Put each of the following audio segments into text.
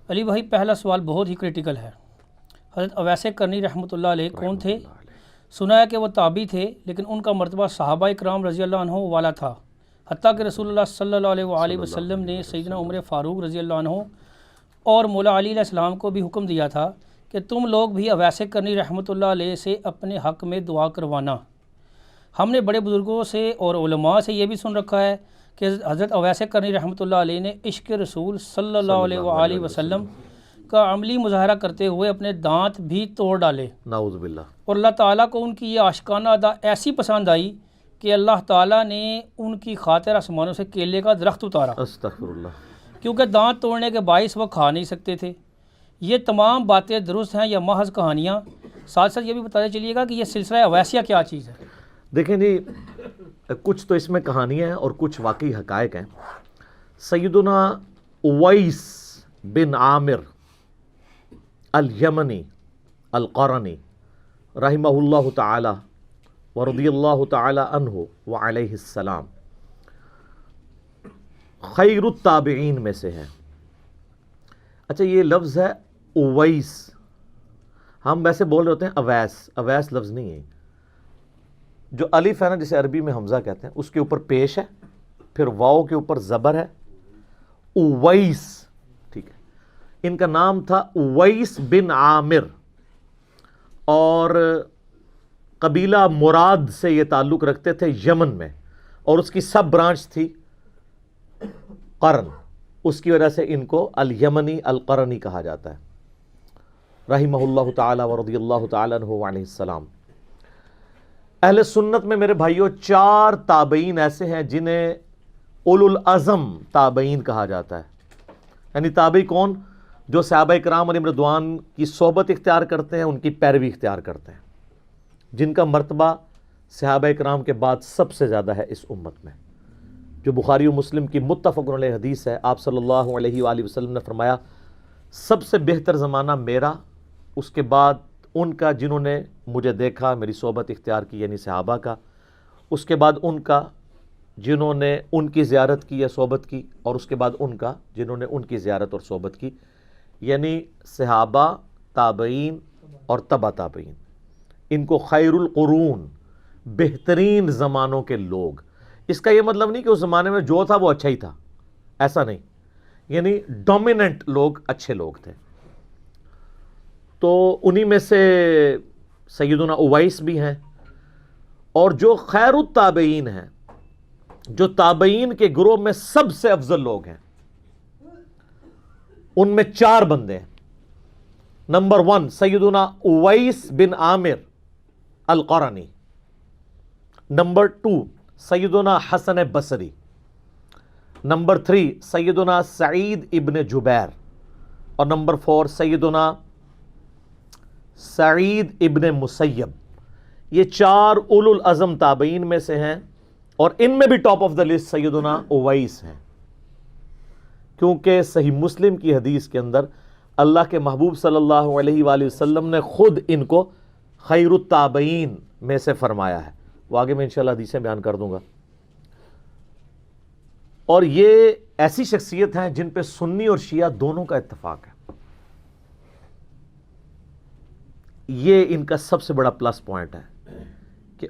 علی بھائی پہلا سوال بہت ہی کرٹیکل ہے۔ حضرت اویس کرنی رحمۃ اللہ علیہ کون تھے؟ سنا ہے کہ وہ تابعی تھے، لیکن ان کا مرتبہ صحابہ کرام رضی اللہ عنہ والا تھا، حتیٰ کہ رسول اللہ صلی اللہ علیہ وآلہ وسلم نے سیدنا عمر فاروق رضی اللہ عنہ اور مولا علی علیہ السلام کو بھی حکم دیا تھا کہ تم لوگ بھی اویس کرنی رحمۃ اللہ علیہ سے اپنے حق میں دعا کروانا۔ ہم نے بڑے بزرگوں سے اور علماء سے یہ بھی سن رکھا ہے کہ حضرت اویس کرنی رحمۃ اللہ علیہ نے عشق رسول صلی اللہ علیہ وآلہ وسلم کا عملی مظاہرہ کرتے ہوئے اپنے دانت بھی توڑ ڈالے، نعوذ باللہ، اور اللہ تعالیٰ کو ان کی یہ عاشقانہ ادا ایسی پسند آئی کہ اللہ تعالیٰ نے ان کی خاطر آسمانوں سے کیلے کا درخت اتارا، استغفر اللہ، کیونکہ دانت توڑنے کے باعث وہ کھا نہیں سکتے تھے۔ یہ تمام باتیں درست ہیں یا محض کہانیاں؟ ساتھ ساتھ یہ بھی بتاتے چلیے گا کہ یہ سلسلہ اویسیہ کیا چیز ہے؟ دیکھیں جی، کچھ تو اس میں کہانیاں ہیں اور کچھ واقعی حقائق ہیں۔ سیدنا اویس بن عامر الیمنی القرنی رحمہ اللہ تعالی ورضی اللہ تعالی عنہ وعلیہ السلام خیر التابعین میں سے ہے۔ اچھا، یہ لفظ ہے اویس، ہم ویسے بول رہے ہوتے ہیں اویس، اویس لفظ نہیں ہے۔ جو الف ہے نا، جسے عربی میں حمزہ کہتے ہیں، اس کے اوپر پیش ہے، پھر واؤ کے اوپر زبر ہے، اویس، ٹھیک ہے۔ ان کا نام تھا اویس بن عامر، اور قبیلہ مراد سے یہ تعلق رکھتے تھے یمن میں، اور اس کی سب برانچ تھی قرن، اس کی وجہ سے ان کو الیمنی القرنی کہا جاتا ہے، رحمہ اللہ تعالی ورضی اللہ تعالی عنہ وعلیہ السلام۔ اہل سنت میں میرے بھائیوں 4 تابعین ایسے ہیں جنہیں اولو العزم تابعین کہا جاتا ہے۔ یعنی تابعی کون؟ جو صحابہ کرام علیہم رضوان کی صحبت اختیار کرتے ہیں، ان کی پیروی اختیار کرتے ہیں، جن کا مرتبہ صحابہ کرام کے بعد سب سے زیادہ ہے اس امت میں۔ جو بخاری و مسلم کی متفق علیہ حدیث ہے، آپ صلی اللہ علیہ وآلہ وسلم نے فرمایا، سب سے بہتر زمانہ میرا، اس کے بعد ان کا جنہوں نے مجھے دیکھا، میری صحبت اختیار کی، یعنی صحابہ کا، اس کے بعد ان کا جنہوں نے ان کی زیارت کی یا صحبت کی، اور اس کے بعد ان کا جنہوں نے ان کی زیارت اور صحبت کی، یعنی صحابہ، تابعین اور تبع تابعین۔ ان کو خیر القرون، بہترین زمانوں کے لوگ۔ اس کا یہ مطلب نہیں کہ اس زمانے میں جو تھا وہ اچھا ہی تھا، ایسا نہیں، یعنی ڈومیننٹ لوگ اچھے لوگ تھے۔ تو انہی میں سے سیدنا اویس بھی ہیں، اور جو خیر التابعین ہیں، جو تابعین کے گروہ میں سب سے افضل لوگ ہیں، ان میں 4 بندے ہیں۔ نمبر 1 سیدنا اویس بن عامر القرنی، نمبر 2 سیدنا حسن بصری، نمبر 3 سیدنا سعید ابن جبیر، اور نمبر 4 سیدنا سعید ابن مسیب۔ یہ 4 اولو العزم تابعین میں سے ہیں، اور ان میں بھی ٹاپ آف دا لسٹ سیدنا اویس ہیں، کیونکہ صحیح مسلم کی حدیث کے اندر اللہ کے محبوب صلی اللہ علیہ وآلہ وسلم نے خود ان کو خیر التابعین میں سے فرمایا ہے۔ وہ آگے میں انشاءاللہ حدیثیں بیان کر دوں گا۔ اور یہ ایسی شخصیت ہیں جن پہ سنی اور شیعہ دونوں کا اتفاق ہے۔ یہ ان کا سب سے بڑا پلس پوائنٹ ہے کہ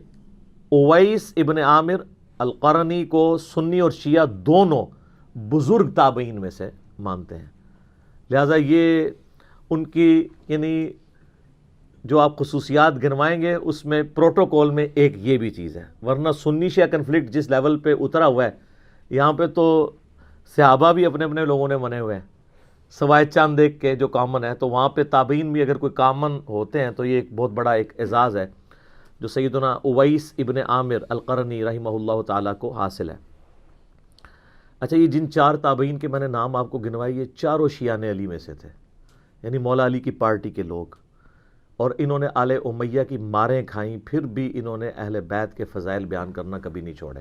اویس ابن عامر القرنی کو سنی اور شیعہ دونوں بزرگ تابعین میں سے مانتے ہیں، لہذا یہ ان کی یعنی جو آپ خصوصیات گنوائیں گے اس میں پروٹوکول میں ایک یہ بھی چیز ہے، ورنہ سنی شیعہ کنفلکٹ جس لیول پہ اترا ہوا ہے، یہاں پہ تو صحابہ بھی اپنے اپنے لوگوں نے منے ہوئے ہیں، سوائے چند ایک کے جو کامن ہے، تو وہاں پہ تابعین بھی اگر کوئی کامن ہوتے ہیں تو یہ ایک بہت بڑا ایک اعزاز ہے جو سیدنا اویس ابن عامر القرنی رحمہ اللہ تعالیٰ کو حاصل ہے۔ اچھا، یہ جن 4 تابعین کے میں نے نام آپ کو گنوائے، یہ چاروں شیعان علی میں سے تھے، یعنی مولا علی کی پارٹی کے لوگ، اور انہوں نے آل امیہ کی ماریں کھائیں، پھر بھی انہوں نے اہل بیت کے فضائل بیان کرنا کبھی نہیں چھوڑے،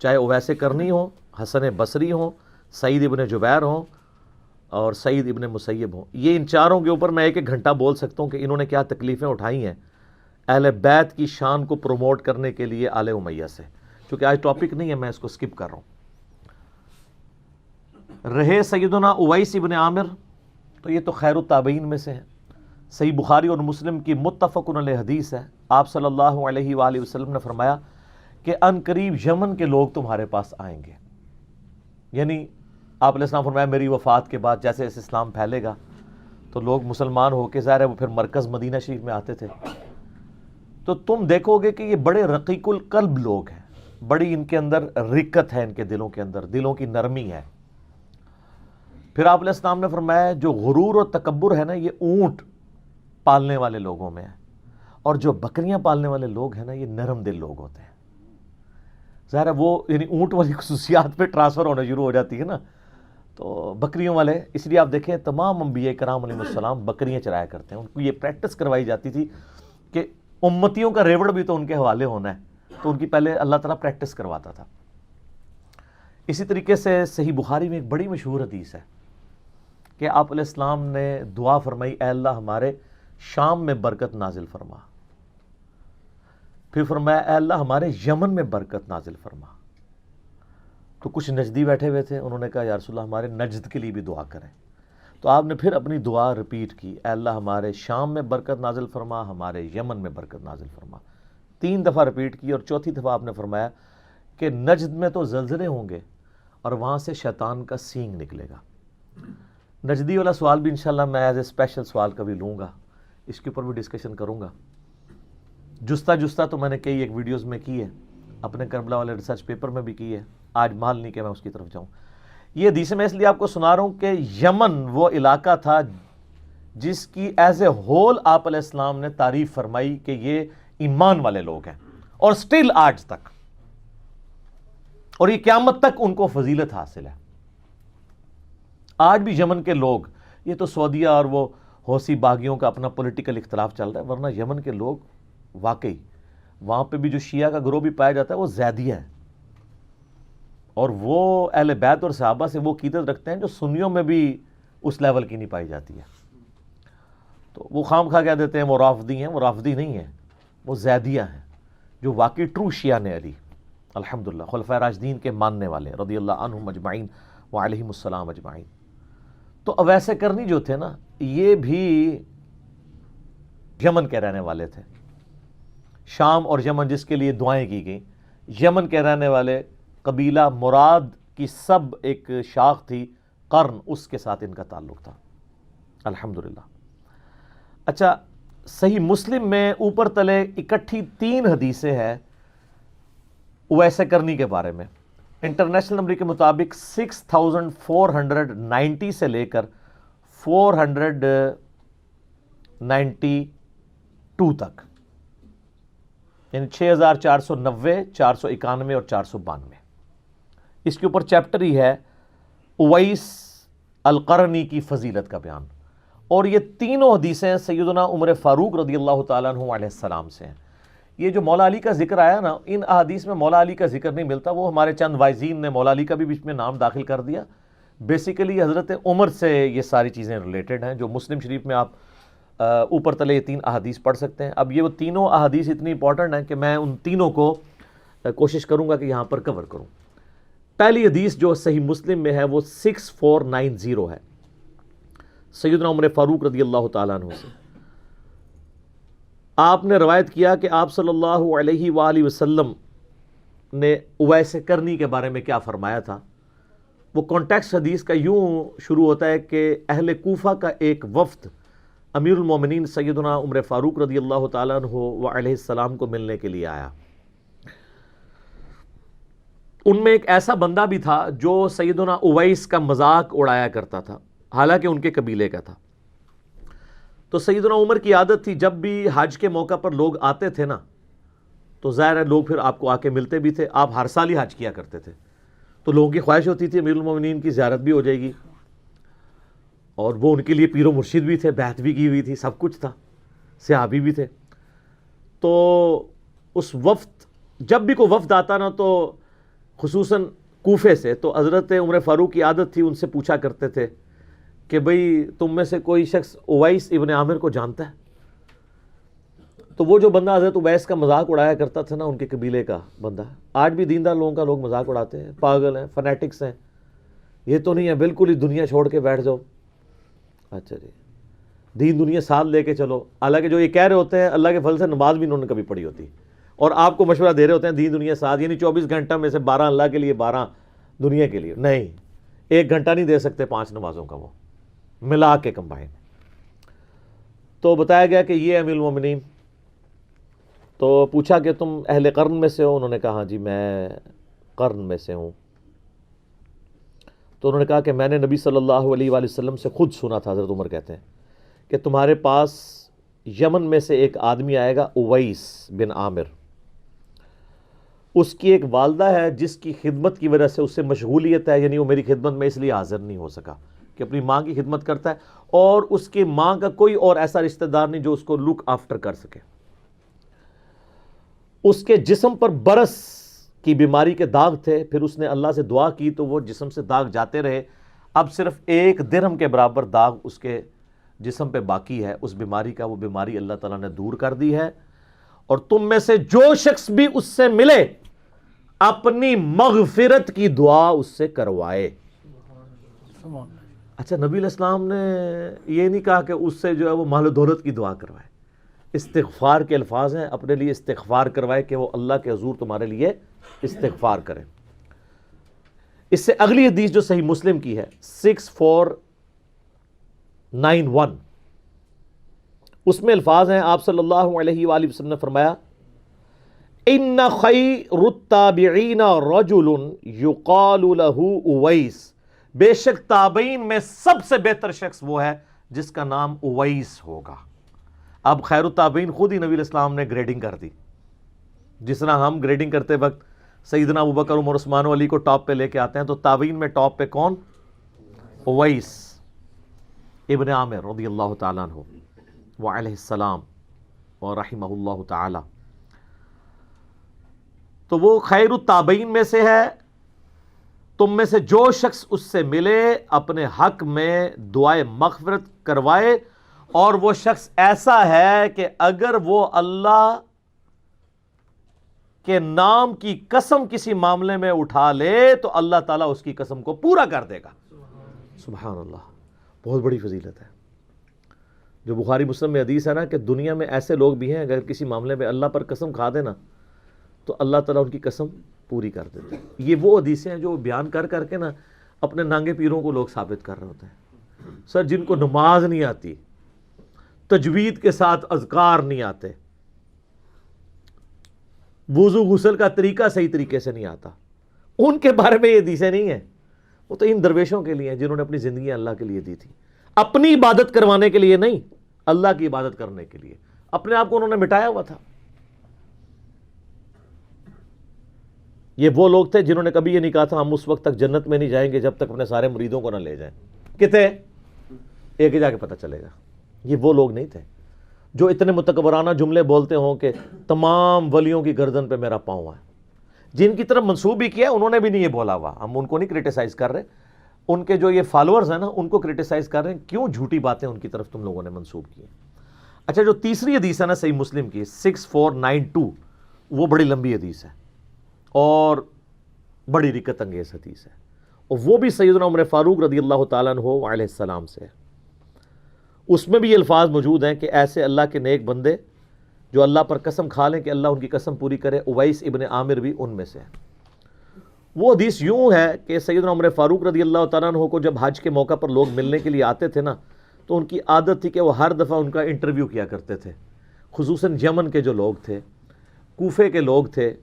چاہے اویس کرنی ہوں، حسن بصری ہوں، سعید ابن جبیر ہوں، اور سعید ابن مسیب ہوں۔ یہ ان 4 کے اوپر میں 1 گھنٹہ بول سکتا ہوں کہ انہوں نے کیا تکلیفیں اٹھائی ہیں اہل بیت کی شان کو پروموٹ کرنے کے لیے آل امیہ سے، چونکہ آج ٹاپک نہیں ہے، میں اس کو سکپ کر رہا ہوں۔ رہے سیدنا اویس ابن عامر تو یہ تو خیر التابعین میں سے ہیں۔ صحیح بخاری اور مسلم کی متفق علیہ حدیث ہے، آپ صلی اللہ علیہ وآلہ وسلم نے فرمایا کہ ان قریب یمن کے لوگ تمہارے پاس آئیں گے، یعنی آپ علیہ السلام فرمایا میری وفات کے بعد جیسے اس اسلام پھیلے گا تو لوگ مسلمان ہو کے ظاہر ہے وہ پھر مرکز مدینہ شریف میں آتے تھے، تو تم دیکھو گے کہ یہ بڑے رقیق القلب لوگ ہیں، بڑی ان کے اندر رقت ہے، ان کے دلوں کے اندر دلوں کی نرمی ہے۔ پھر آپ علیہ السلام نے فرمایا جو غرور اور تکبر ہے نا یہ اونٹ پالنے والے لوگوں میں ہے، اور جو بکریاں پالنے والے لوگ ہیں نا یہ نرم دل لوگ ہوتے ہیں۔ ظاہر ہے وہ یعنی اونٹ والی خصوصیات پہ ٹرانسفر ہونا شروع ہو جاتی ہے نا، تو بکریوں والے، اس لیے آپ دیکھیں تمام انبیاء کرام علیہ السلام بکریاں چرایا کرتے ہیں، ان کو یہ پریکٹس کروائی جاتی تھی کہ امتیوں کا ریوڑ بھی تو ان کے حوالے ہونا ہے، تو ان کی پہلے اللہ تعالیٰ پریکٹس کرواتا تھا۔ اسی طریقے سے صحیح بخاری میں ایک بڑی مشہور حدیث ہے کہ آپ علیہ السلام نے دعا فرمائی اے اللہ ہمارے شام میں برکت نازل فرما، پھر فرمایا اے اللہ ہمارے یمن میں برکت نازل فرما۔ تو کچھ نجدی بیٹھے ہوئے تھے، انہوں نے کہا یا رسول اللہ ہمارے نجد کے لیے بھی دعا کریں، تو آپ نے پھر اپنی دعا ریپیٹ کی اے اللہ ہمارے شام میں برکت نازل فرما، ہمارے یمن میں برکت نازل فرما، 3 دفعہ ریپیٹ کی، اور چوتھی دفعہ آپ نے فرمایا کہ نجد میں تو زلزلے ہوں گے اور وہاں سے شیطان کا سینگ نکلے گا۔ نجدی والا سوال بھی انشاءاللہ میں ایز اے اسپیشل سوال کبھی لوں گا، اس کے اوپر بھی ڈسکشن کروں گا۔ جستا تو میں نے کئی ایک ویڈیوز میں کی ہے، اپنے کربلا والے ریسرچ پیپر میں بھی کی ہے، آج مال نہیں کہ میں اس کی طرف جاؤں۔ یہ حدیث میں اس لیے آپ کو سنا رہا ہوں کہ یمن وہ علاقہ تھا جس کی ایز اے ہول آپ علیہ السلام نے تعریف فرمائی کہ یہ ایمان والے لوگ ہیں، اور سٹل آج تک، اور یہ قیامت تک ان کو فضیلت حاصل ہے۔ آج بھی یمن کے لوگ، یہ تو سعودیہ اور وہ حوثی باغیوں کا اپنا پولیٹیکل اختلاف چل رہا ہے، ورنہ یمن کے لوگ واقعی وہاں پہ بھی جو شیعہ کا گروہ بھی پایا جاتا ہے وہ زیدیہ ہے، اور وہ اہل بیت اور صحابہ سے وہ عقیدت رکھتے ہیں جو سنیوں میں بھی اس لیول کی نہیں پائی جاتی ہے۔ تو وہ خام خواہ کہہ دیتے ہیں وہ رافضی ہیں، وہ رافضی نہیں ہیں، وہ زیدیہ ہیں، جو واقعی ٹرو شیعہ نے علی الحمدللہ، خلفائے راشدین کے ماننے والے رضی اللہ عنہم اجمعین وعلیہم السلام اجمعین۔ تو اویس کرنی جو تھے نا یہ بھی یمن کے رہنے والے تھے، شام اور یمن جس کے لیے دعائیں کی گئیں، یمن کے رہنے والے قبیلہ مراد کی سب ایک شاخ تھی قرن، اس کے ساتھ ان کا تعلق تھا الحمدللہ۔ اچھا، صحیح مسلم میں اوپر تلے اکٹھی 3 حدیثیں ہیں اویس کرنی کے بارے میں، انٹرنیشنل نمبر کے مطابق 6490 سے لے کر 492 تک، یعنی 6490، 491 اور 492۔ اس کے اوپر چیپٹر ہی ہے اویس القرنی کی فضیلت کا بیان، اور یہ تینوں حدیثیں سیدنا عمر فاروق رضی اللہ تعالیٰ عنہ علیہ السلام سے ہیں۔ یہ جو مولا علی کا ذکر آیا نا، ان احادیث میں مولا علی کا ذکر نہیں ملتا، وہ ہمارے چند وائزین نے مولا علی کا بھی بیچ میں نام داخل کر دیا۔ بیسیکلی حضرت عمر سے یہ ساری چیزیں ریلیٹڈ ہیں، جو مسلم شریف میں آپ اوپر تلے یہ 3 احادیث پڑھ سکتے ہیں۔ اب یہ وہ تینوں احادیث اتنی امپورٹنٹ ہیں کہ میں ان تینوں کو کوشش کروں گا کہ یہاں پر کور کروں۔ پہلی حدیث جو صحیح مسلم میں ہے وہ 6490 ہے، سیدنا عمر فاروق رضی اللہ تعالیٰ عنہ سے۔ آپ نے روایت کیا کہ آپ صلی اللہ علیہ وآلہ وسلم نے اویس کرنی کے بارے میں کیا فرمایا تھا۔ وہ کانٹیکسٹ حدیث کا یوں شروع ہوتا ہے کہ اہل کوفہ کا ایک وفد امیر المومنین سیدنا عمر فاروق رضی اللہ تعالیٰ عنہ وعلیہ السلام کو ملنے کے لیے آیا۔ ان میں ایک ایسا بندہ بھی تھا جو سیدنا اویس کا مذاق اڑایا کرتا تھا، حالانکہ ان کے قبیلے کا تھا۔ تو سیدنا عمر کی عادت تھی جب بھی حج کے موقع پر لوگ آتے تھے نا، تو ظاہر ہے لوگ پھر آپ کو آ کے ملتے بھی تھے، آپ ہر سال ہی حج کیا کرتے تھے، تو لوگوں کی خواہش ہوتی تھی امیر المومنین کی زیارت بھی ہو جائے گی، اور وہ ان کے لیے پیر و مرشد بھی تھے، بیعت بھی کی ہوئی تھی، سب کچھ تھا، صحابی بھی تھے۔ تو اس وفد، جب بھی کوئی وفد آتا نا تو خصوصاً کوفے سے، تو حضرت عمر فاروق کی عادت تھی ان سے پوچھا کرتے تھے کہ بھئی تم میں سے کوئی شخص اویس ابن عامر کو جانتا ہے؟ تو وہ جو بندہ حضرت اویس کا مذاق اڑایا کرتا تھا نا، ان کے قبیلے کا بندہ، آج بھی دیندار لوگوں کا لوگ مذاق اڑاتے ہیں، پاگل ہیں، فنیٹکس ہیں، یہ تو نہیں ہے بالکل ہی دنیا چھوڑ کے بیٹھ جاؤ، اچھا جی، دین دنیا ساتھ لے کے چلو، حالانکہ جو یہ کہہ رہے ہوتے ہیں اللہ کے فضل سے نماز بھی انہوں نے کبھی پڑھی ہوتی، اور آپ کو مشورہ دے رہے ہوتے ہیں دین دنیا ساتھ، یعنی 24 گھنٹہ میں سے 12 اللہ کے لیے 12 دنیا کے لیے، نہیں، 1 گھنٹہ نہیں دے سکتے 5 نمازوں کا وہ ملا کے کمبائن۔ تو بتایا گیا کہ یہ امیر المومنین، تو پوچھا کہ تم اہل قرن میں سے ہو؟ انہوں نے کہا ہاں جی میں قرن میں سے ہوں۔ تو انہوں نے کہا کہ میں نے نبی صلی اللہ علیہ وآلہ وسلم سے خود سنا تھا، حضرت عمر کہتے ہیں کہ تمہارے پاس یمن میں سے ایک آدمی آئے گا، اویس بن عامر، اس کی ایک والدہ ہے جس کی خدمت کی وجہ سے اس سے مشغولیت ہے، یعنی وہ میری خدمت میں اس لیے حاضر نہیں ہو سکا، کہ اپنی ماں کی خدمت کرتا ہے، اور اس کی ماں کا کوئی اور ایسا رشتہ دار نہیں جو اس کو لک آفٹر کر سکے۔ اس کے جسم پر برس کی بیماری کے داغ تھے، پھر اس نے اللہ سے دعا کی تو وہ جسم سے داغ جاتے رہے، اب صرف 1 درہم کے برابر داغ اس کے جسم پہ باقی ہے اس بیماری کا، وہ بیماری اللہ تعالیٰ نے دور کر دی ہے، اور تم میں سے جو شخص بھی اس سے ملے اپنی مغفرت کی دعا اس سے کروائے۔ اچھا، نبی علیہ السلام نے یہ نہیں کہا کہ اس سے جو ہے وہ مال و دولت کی دعا کروائے، استغفار کے الفاظ ہیں، اپنے لیے استغفار کروائے کہ وہ اللہ کے حضور تمہارے لیے استغفار کریں۔ اس سے اگلی حدیث جو صحیح مسلم کی ہے 6491، اس میں الفاظ ہیں، آپ صلی اللہ علیہ وآلہ وسلم نے فرمایا ان خیر التابعین رجل یقال له اویس، بے شک تابعین میں سب سے بہتر شخص وہ ہے جس کا نام اویس ہوگا۔ اب خیر التابعین خود ہی نبی علیہ السلام نے گریڈنگ کر دی، جس طرح ہم گریڈنگ کرتے وقت سیدنا ابوبکر عمر عثمان و علی کو ٹاپ پہ لے کے آتے ہیں، تو تابعین میں ٹاپ پہ کون؟ اویس ابن عامر رضی اللہ تعالیٰ عنہ وعلیہ السلام ورحمہ اللہ تعالی، تو وہ خیر التابعین میں سے ہے۔ تم میں سے جو شخص اس سے ملے اپنے حق میں دعائے مغفرت کروائے، اور وہ شخص ایسا ہے کہ اگر وہ اللہ کے نام کی قسم کسی معاملے میں اٹھا لے تو اللہ تعالیٰ اس کی قسم کو پورا کر دے گا۔ سبحان اللہ، بہت بڑی فضیلت ہے۔ جو بخاری مسلم میں حدیث ہے نا کہ دنیا میں ایسے لوگ بھی ہیں اگر کسی معاملے میں اللہ پر قسم کھا دے نا تو اللہ تعالیٰ ان کی قسم پوری کر دیتے ہیں۔ یہ وہ حدیثیں ہیں جو بیان کر کر کے نا اپنے نانگے پیروں کو لوگ ثابت کر رہے ہوتے ہیں۔ سر، جن کو نماز نہیں آتی، تجوید کے ساتھ اذکار نہیں آتے، وضو غسل کا طریقہ صحیح طریقے سے نہیں آتا، ان کے بارے میں یہ حدیثیں نہیں ہیں، وہ تو ان درویشوں کے لیے ہیں جنہوں نے اپنی زندگی اللہ کے لیے دی تھی، اپنی عبادت کروانے کے لیے نہیں، اللہ کی عبادت کرنے کے لیے، اپنے آپ کو انہوں نے مٹایا ہوا تھا۔ یہ وہ لوگ تھے جنہوں نے کبھی یہ نہیں کہا تھا ہم اس وقت تک جنت میں نہیں جائیں گے جب تک اپنے سارے مریدوں کو نہ لے جائیں، کتنے ایک ہی جا کے پتہ چلے گا۔ یہ وہ لوگ نہیں تھے جو اتنے متکبرانہ جملے بولتے ہوں کہ تمام ولیوں کی گردن پہ میرا پاؤں ہے، جن کی طرف منسوب بھی کیا انہوں نے بھی نہیں یہ بولا ہوا، ہم ان کو نہیں کرٹیسائز کر رہے، ان کے جو یہ فالوورز ہیں نا ان کو کرٹیسائز کر رہے ہیں، کیوں جھوٹی باتیں ان کی طرف تم لوگوں نے منسوب کی ہیں۔ اچھا، جو تیسری حدیث ہے نا صحیح مسلم کی 6492، وہ بڑی لمبی حدیث ہے اور بڑی رکت انگیز حدیث ہے، اور وہ بھی سیدنا عمر فاروق رضی اللہ تعالیٰ عنہ علیہ السلام سے ہے۔ اس میں بھی یہ الفاظ موجود ہیں کہ ایسے اللہ کے نیک بندے جو اللہ پر قسم کھا لیں کہ اللہ ان کی قسم پوری کرے، اویس ابن عامر بھی ان میں سے ہے۔ وہ حدیث یوں ہے کہ سیدنا عمر فاروق رضی اللہ تعالیٰ عنہ کو جب حج کے موقع پر لوگ ملنے کے لیے آتے تھے نا تو ان کی عادت تھی کہ وہ ہر دفعہ ان کا انٹرویو کیا کرتے تھے، خصوصاً یمن کے جو لوگ تھے، کوفے کے لوگ تھے،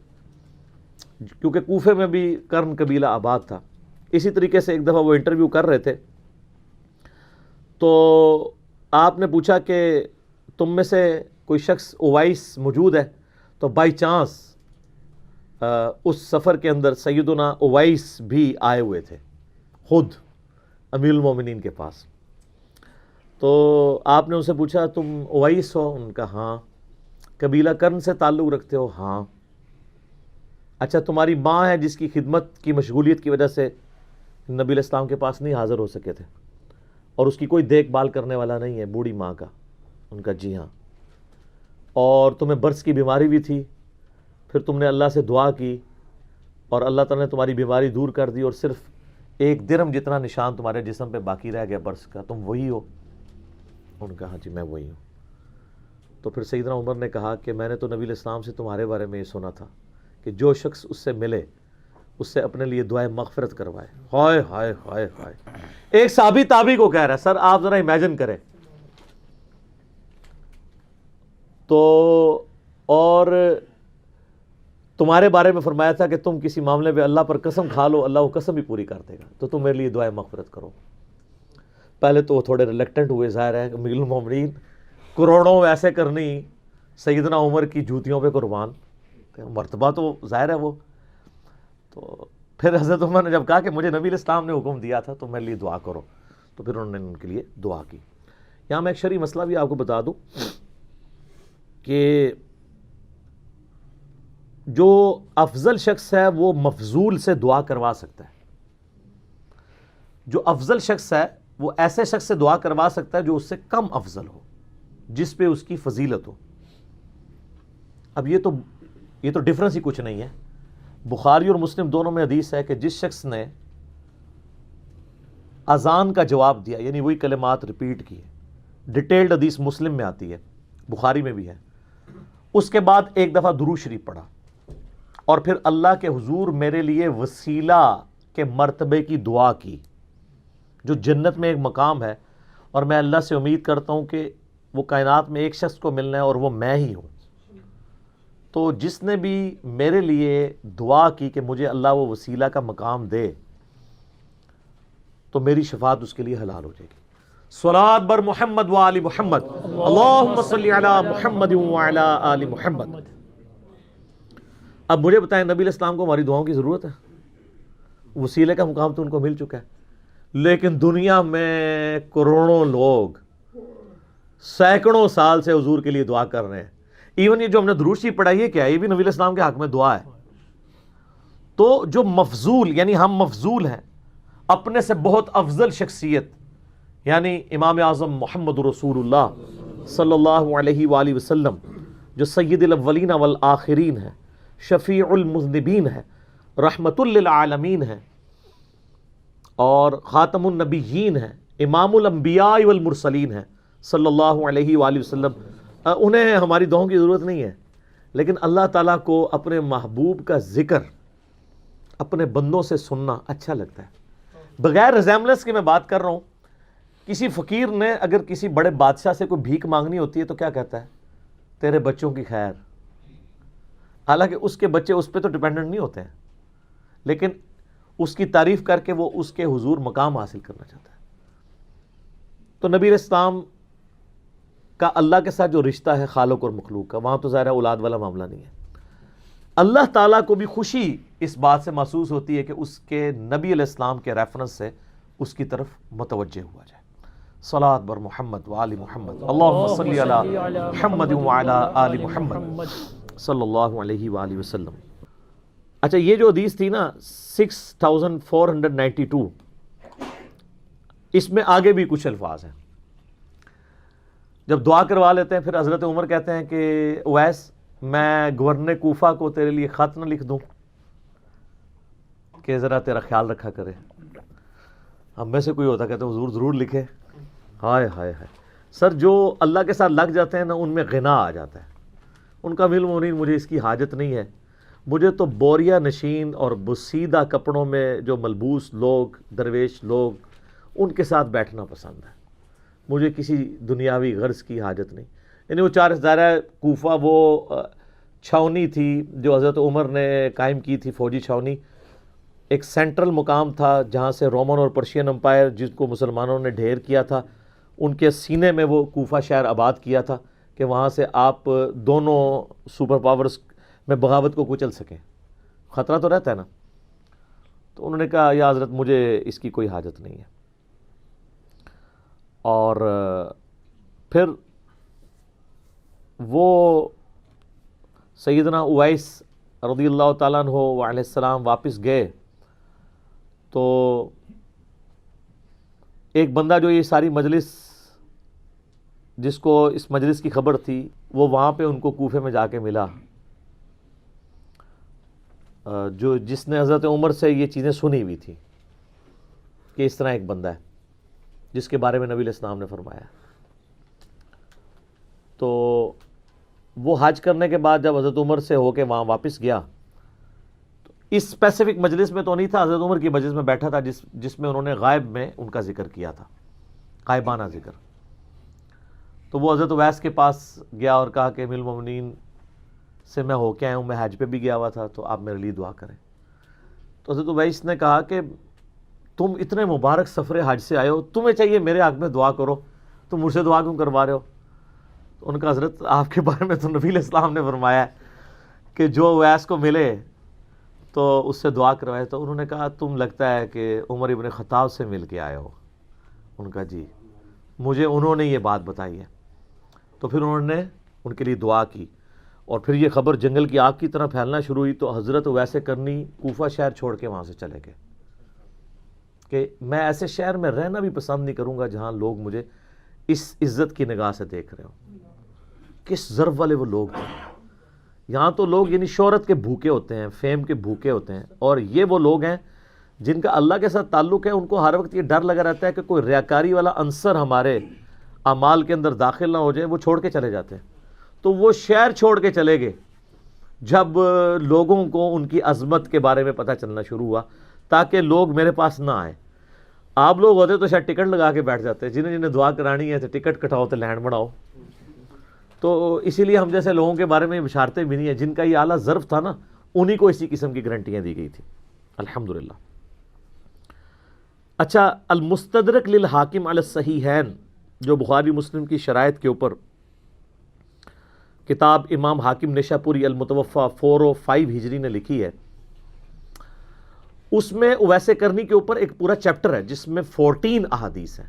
کیونکہ کوفے میں بھی کرن قبیلہ آباد تھا۔ اسی طریقے سے ایک دفعہ وہ انٹرویو کر رہے تھے تو آپ نے پوچھا کہ تم میں سے کوئی شخص اویس موجود ہے، تو بائی چانس اس سفر کے اندر سیدنا اویس بھی آئے ہوئے تھے خود امیر المومنین کے پاس۔ تو آپ نے ان سے پوچھا تم اویس ہو؟ ان کا ہاں۔ قبیلہ کرن سے تعلق رکھتے ہو؟ ہاں۔ اچھا، تمہاری ماں ہے جس کی خدمت کی مشغولیت کی وجہ سے نبی علیہ السلام کے پاس نہیں حاضر ہو سکے تھے اور اس کی کوئی دیکھ بھال کرنے والا نہیں ہے، بوڑھی ماں کا؟ ان کا جی ہاں۔ اور تمہیں برس کی بیماری بھی تھی، پھر تم نے اللہ سے دعا کی اور اللہ تعالیٰ نے تمہاری بیماری دور کر دی اور صرف 1 درہم جتنا نشان تمہارے جسم پہ باقی رہ گیا برس کا، تم وہی ہو؟ انہوں نے کہا ہاں جی میں وہی ہوں. تو پھر سیدنا عمر نے کہا کہ میں نے تو نبی علیہ السلام سے تمہارے بارے میں یہ سنا تھا کہ جو شخص اس سے ملے اس سے اپنے لیے دعائے مغفرت کروائے. ہائے ہائے ہائے ہائے. ایک صحابی تابعی کو کہہ رہا ہے. سر آپ ذرا امیجن کریں. تو اور تمہارے بارے میں فرمایا تھا کہ تم کسی معاملے میں اللہ پر قسم کھا لو, اللہ وہ قسم بھی پوری کر دے گا, تو تم میرے لیے دعائے مغفرت کرو. پہلے تو وہ تھوڑے ریلیکٹنٹ ہوئے, ظاہر ہے امیر المومنین کروڑوں ویسے کرنی سیدنا عمر کی جوتیوں پہ قربان, مرتبہ تو ظاہر ہے وہ. تو پھر حضرت عمر نے جب کہا کہ مجھے نبی علیہ السلام نے حکم دیا تھا تو میرے لیے دعا کرو, تو پھر انہوں نے ان کے لیے دعا کی. یہاں میں ایک شرعی مسئلہ بھی آپ کو بتا دوں کہ جو افضل شخص ہے وہ مفضول سے دعا کروا سکتا ہے. جو افضل شخص ہے وہ ایسے شخص سے دعا کروا سکتا ہے جو اس سے کم افضل ہو, جس پہ اس کی فضیلت ہو. اب یہ تو ڈفرنس ہی کچھ نہیں ہے. بخاری اور مسلم دونوں میں حدیث ہے کہ جس شخص نے اذان کا جواب دیا, یعنی وہی کلمات ریپیٹ کیے, ڈیٹیلڈ حدیث مسلم میں آتی ہے, بخاری میں بھی ہے, اس کے بعد ایک دفعہ درود شریف پڑھا اور پھر اللہ کے حضور میرے لیے وسیلہ کے مرتبے کی دعا کی, جو جنت میں ایک مقام ہے, اور میں اللہ سے امید کرتا ہوں کہ وہ کائنات میں ایک شخص کو ملنا ہے اور وہ میں ہی ہوں. تو جس نے بھی میرے لیے دعا کی کہ مجھے اللہ وہ وسیلہ کا مقام دے, تو میری شفاعت اس کے لیے حلال ہو جائے گی. صلوات بر محمد و آل محمد, اللہم صلی علی محمد و علی آل محمد. اب مجھے بتائیں نبی علیہ السلام کو ہماری دعاؤں کی ضرورت ہے؟ وسیلے کا مقام تو ان کو مل چکا ہے, لیکن دنیا میں کروڑوں لوگ سینکڑوں سال سے حضور کے لیے دعا کر رہے ہیں. ایون یہ جو ہم نے درود شریف پڑھا, یہ کیا ہے؟ یہ بھی نبی علیہ السلام کے حق میں دعا ہے. تو جو مفضول, یعنی ہم مفضول ہیں, اپنے سے بہت افضل شخصیت یعنی امام اعظم محمد رسول اللہ صلی اللہ علیہ وآلہ وسلم, جو سید الاولین والآخرین ہے, شفیع المذنبین ہے, رحمت للعالمین ہے, اور خاتم النبیین ہے, امام الانبیاء والمرسلین ہے صلی اللہ علیہ وآلہ وسلم. انہیں ہماری دعاؤں کی ضرورت نہیں ہے, لیکن اللہ تعالیٰ کو اپنے محبوب کا ذکر اپنے بندوں سے سننا اچھا لگتا ہے. بغیر ریزیمبلنس کے میں بات کر رہا ہوں. کسی فقیر نے اگر کسی بڑے بادشاہ سے کوئی بھیک مانگنی ہوتی ہے تو کیا کہتا ہے؟ تیرے بچوں کی خیر. حالانکہ اس کے بچے اس پہ تو ڈیپینڈنٹ نہیں ہوتے ہیں, لیکن اس کی تعریف کر کے وہ اس کے حضور مقام حاصل کرنا چاہتا ہے. تو نبی علیہ السلام کا اللہ کے ساتھ جو رشتہ ہے خالق اور مخلوق کا, وہاں تو ظاہر اولاد والا معاملہ نہیں ہے. اللہ تعالیٰ کو بھی خوشی اس بات سے محسوس ہوتی ہے کہ اس کے نبی علیہ السلام کے ریفرنس سے اس کی طرف متوجہ ہوا جائے. صلوات بر محمد و آل محمد, اللہم صلی علی محمد و علی آل محمد صلی اللہ علیہ وآلہ وسلم. اچھا, یہ جو حدیث تھی نا 6492, اس میں آگے بھی کچھ الفاظ ہیں. جب دعا کروا لیتے ہیں پھر حضرت عمر کہتے ہیں کہ اویس, میں گورنر کوفہ کو تیرے لیے خط نہ لکھ دوں کہ ذرا تیرا خیال رکھا کرے؟ ہم میں سے کوئی ہوتا کہتے حضور ضرور لکھے. ہائے ہائے ہائے. سر جو اللہ کے ساتھ لگ جاتے ہیں نا, ان میں غنا آ جاتا ہے. ان کا امیر المومنین مجھے اس کی حاجت نہیں ہے, مجھے تو بوریا نشین اور بسیدہ کپڑوں میں جو ملبوس لوگ, درویش لوگ, ان کے ساتھ بیٹھنا پسند ہے. مجھے کسی دنیاوی غرض کی حاجت نہیں. یعنی وہ 4 دائرہ کوفہ وہ چھاونی تھی جو حضرت عمر نے قائم کی تھی, فوجی چھاونی, ایک سینٹرل مقام تھا جہاں سے رومن اور پرشین امپائر جس کو مسلمانوں نے ڈھیر کیا تھا, ان کے سینے میں وہ کوفہ شہر آباد کیا تھا کہ وہاں سے آپ دونوں سپر پاورز میں بغاوت کو کچل سکیں. خطرہ تو رہتا ہے نا. تو انہوں نے کہا یا حضرت مجھے اس کی کوئی حاجت نہیں ہے. اور پھر وہ سیدنا اویس رضی اللہ تعالیٰ عنہ وعلیہ السلام واپس گئے تو ایک بندہ جو یہ ساری مجلس, جس کو اس مجلس کی خبر تھی, وہ وہاں پہ ان کو کوفے میں جا کے ملا, جس نے حضرت عمر سے یہ چیزیں سنی ہوئی تھی کہ اس طرح ایک بندہ ہے جس کے بارے میں نبی علیہ السلام نے فرمایا. تو وہ حج کرنے کے بعد جب حضرت عمر سے ہو کے وہاں واپس گیا تو اس اسپیسیفک مجلس میں تو نہیں تھا، حضرت عمر کی مجلس میں بیٹھا تھا جس میں انہوں نے غائب میں ان کا ذکر کیا تھا، غائبانہ ذکر. تو وہ حضرت اویس کے پاس گیا اور کہا کہ امیر المومنین سے میں ہو کے آیا ہوں، میں حج پہ بھی گیا ہوا تھا، تو آپ میرے لیے دعا کریں. تو حضرت اویس نے کہا کہ تم اتنے مبارک سفر حج سے آئے ہو، تمہیں چاہیے میرے حق میں دعا کرو، تم مجھ سے دعا کیوں کروا رہے ہو؟ تو ان کا حضرت آپ کے بارے میں تو نبی علیہ السلام نے فرمایا ہے کہ جو اویس کو ملے تو اس سے دعا کروائے. تو انہوں نے کہا تم لگتا ہے کہ عمر ابن خطاب سے مل کے آئے ہو. ان کا جی، مجھے انہوں نے یہ بات بتائی ہے. تو پھر انہوں نے ان کے لیے دعا کی اور پھر یہ خبر جنگل کی آگ کی طرح پھیلنا شروع ہوئی. تو حضرت اویس کرنی کوفہ شہر چھوڑ کے وہاں سے چلے گئے کہ میں ایسے شہر میں رہنا بھی پسند نہیں کروں گا جہاں لوگ مجھے اس عزت کی نگاہ سے دیکھ رہے ہوں. کس ضرب والے وہ لوگ تھے. یہاں تو لوگ یعنی شہرت کے بھوکے ہوتے ہیں، فیم کے بھوکے ہوتے ہیں، اور یہ وہ لوگ ہیں جن کا اللہ کے ساتھ تعلق ہے. ان کو ہر وقت یہ ڈر لگا رہتا ہے کہ کوئی ریاکاری والا عنصر ہمارے اعمال کے اندر داخل نہ ہو جائے. وہ چھوڑ کے چلے جاتے ہیں. تو وہ شہر چھوڑ کے چلے گئے جب لوگوں کو ان کی عظمت کے بارے میں پتہ چلنا شروع ہوا، تاکہ لوگ میرے پاس نہ آئیں. آپ لوگ ہوتے تو شاید ٹکٹ لگا کے بیٹھ جاتے، جنہیں جنہیں دعا کرانی ہے تو ٹکٹ کٹاؤ تو لینڈ بناؤ. تو اسی لیے ہم جیسے لوگوں کے بارے میں بشارتیں بھی نہیں ہیں. جن کا یہ اعلیٰ ظرف تھا نا، انہی کو اسی قسم کی گارنٹیاں دی گئی تھی. الحمدللہ. اچھا، المستدرک للحاکم علی الصحیحین جو بخاری مسلم کی شرائط کے اوپر کتاب امام حاکم نشاپوری المتوفا 405 ہجری نے لکھی ہے، اس میں اویس کرنی کے اوپر ایک پورا چیپٹر ہے جس میں 14 احادیث ہیں.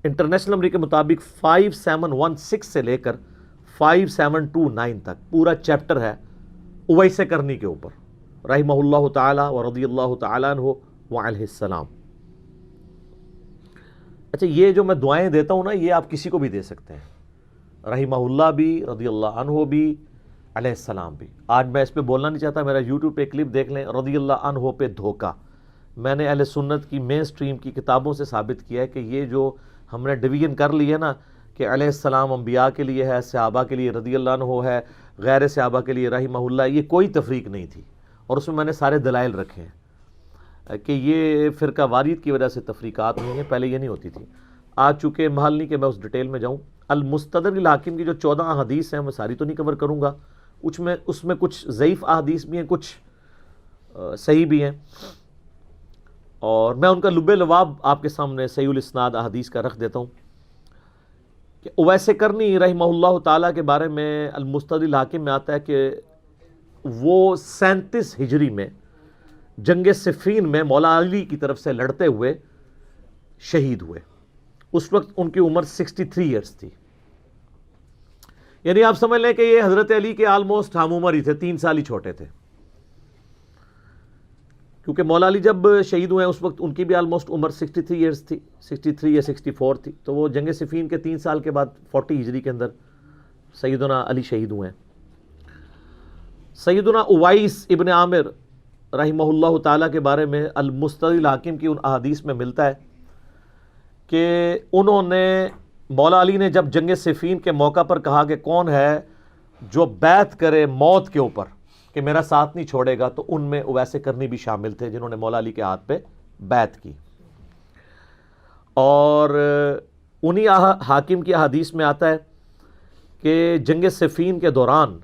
انٹرنیشنل نمبر کے مطابق 5716 سے لے کر 5729 تک پورا چیپٹر ہے اویس کرنی کے اوپر رحمہ اللہ تعالی و رضی اللہ تعالی عنہ وعلیہ السلام. اچھا، یہ جو میں دعائیں دیتا ہوں نا، یہ آپ کسی کو بھی دے سکتے ہیں، رحمہ اللہ بھی، رضی اللہ عنہ بھی، علیہ السلام بھی. آج میں اس پہ بولنا نہیں چاہتا، میرا یوٹیوب پہ کلپ دیکھ لیں. رضی اللہ عنہ پہ دھوکہ میں نے اہل سنت کی مین سٹریم کی کتابوں سے ثابت کیا ہے کہ یہ جو ہم نے ڈویژن کر لی ہے نا کہ علیہ السلام انبیاء کے لیے ہے، صحابہ کے لیے رضی اللہ عنہ ہے، غیر صحابہ کے لیے رحمہ اللہ، یہ کوئی تفریق نہیں تھی. اور اس میں نے سارے دلائل رکھے ہیں کہ یہ فرقہ واریت کی وجہ سے تفریقات نہیں ہیں، پہلے یہ نہیں ہوتی تھی. آج چونکہ محل نہیں کہ میں اس ڈیٹیل میں جاؤں. المستدرک للحاکم کی جو 14 احادیث ہیں میں ساری تو نہیں کور کروں گا، اس میں کچھ ضعیف احادیث بھی ہیں، کچھ صحیح بھی ہیں، اور میں ان کا لب لباب آپ کے سامنے صحیح الاسناد احادیث کا رکھ دیتا ہوں. کہ اویس کرنی رحمہ اللہ تعالیٰ کے بارے میں المستدرک للحاکم میں آتا ہے کہ وہ 37 ہجری میں جنگ صفین میں مولا علی کی طرف سے لڑتے ہوئے شہید ہوئے. اس وقت ان کی عمر 63 ایئرس تھی. یعنی آپ سمجھ لیں کہ یہ حضرت علی کے آلموسٹ ہم عمر ہی تھے، 3 سال ہی چھوٹے تھے. کیونکہ مولا علی جب شہید ہوئے ہیں اس وقت ان کی بھی آلموسٹ عمر 63 ایئرس تھی، 63 یا 64 تھی. تو وہ جنگ صفین کے 3 سال کے بعد 40 ہجری کے اندر سیدنا علی شہید ہوئے ہیں. سیدنا اویس ابن عامر رحمہ اللہ تعالیٰ کے بارے میں المستدرک للحاکم کی ان احادیث میں ملتا ہے کہ انہوں نے مولا علی نے جب جنگ صفین کے موقع پر کہا کہ کون ہے جو بیعت کرے موت کے اوپر کہ میرا ساتھ نہیں چھوڑے گا، تو ان میں اویس کرنی بھی شامل تھے جنہوں نے مولا علی کے ہاتھ پہ بیعت کی. اور انہی حاکم کی احادیث میں آتا ہے کہ جنگ صفین کے دوران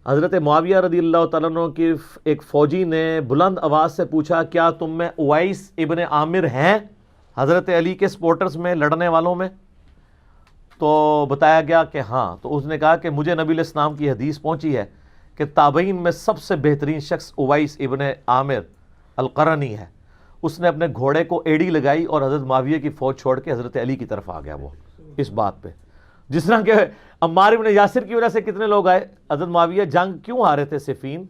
حضرت معاویہ رضی اللہ تعالیٰ عنہ کی ایک فوجی نے بلند آواز سے پوچھا کیا تم میں اویس ابن عامر ہیں حضرت علی کے سپورٹرز میں، لڑنے والوں میں؟ تو بتایا گیا کہ ہاں. تو اس نے کہا کہ مجھے نبی علیہ السلام کی حدیث پہنچی ہے کہ تابعین میں سب سے بہترین شخص اویس ابن عامر القرنی ہے. اس نے اپنے گھوڑے کو ایڑی لگائی اور حضرت معاویہ کی فوج چھوڑ کے حضرت علی کی طرف آ گیا. وہ اس بات پہ جس طرح کہ عمار ابن یاسر کی وجہ سے کتنے لوگ آئے. حضرت معاویہ جنگ کیوں ہارے تھے صفین؟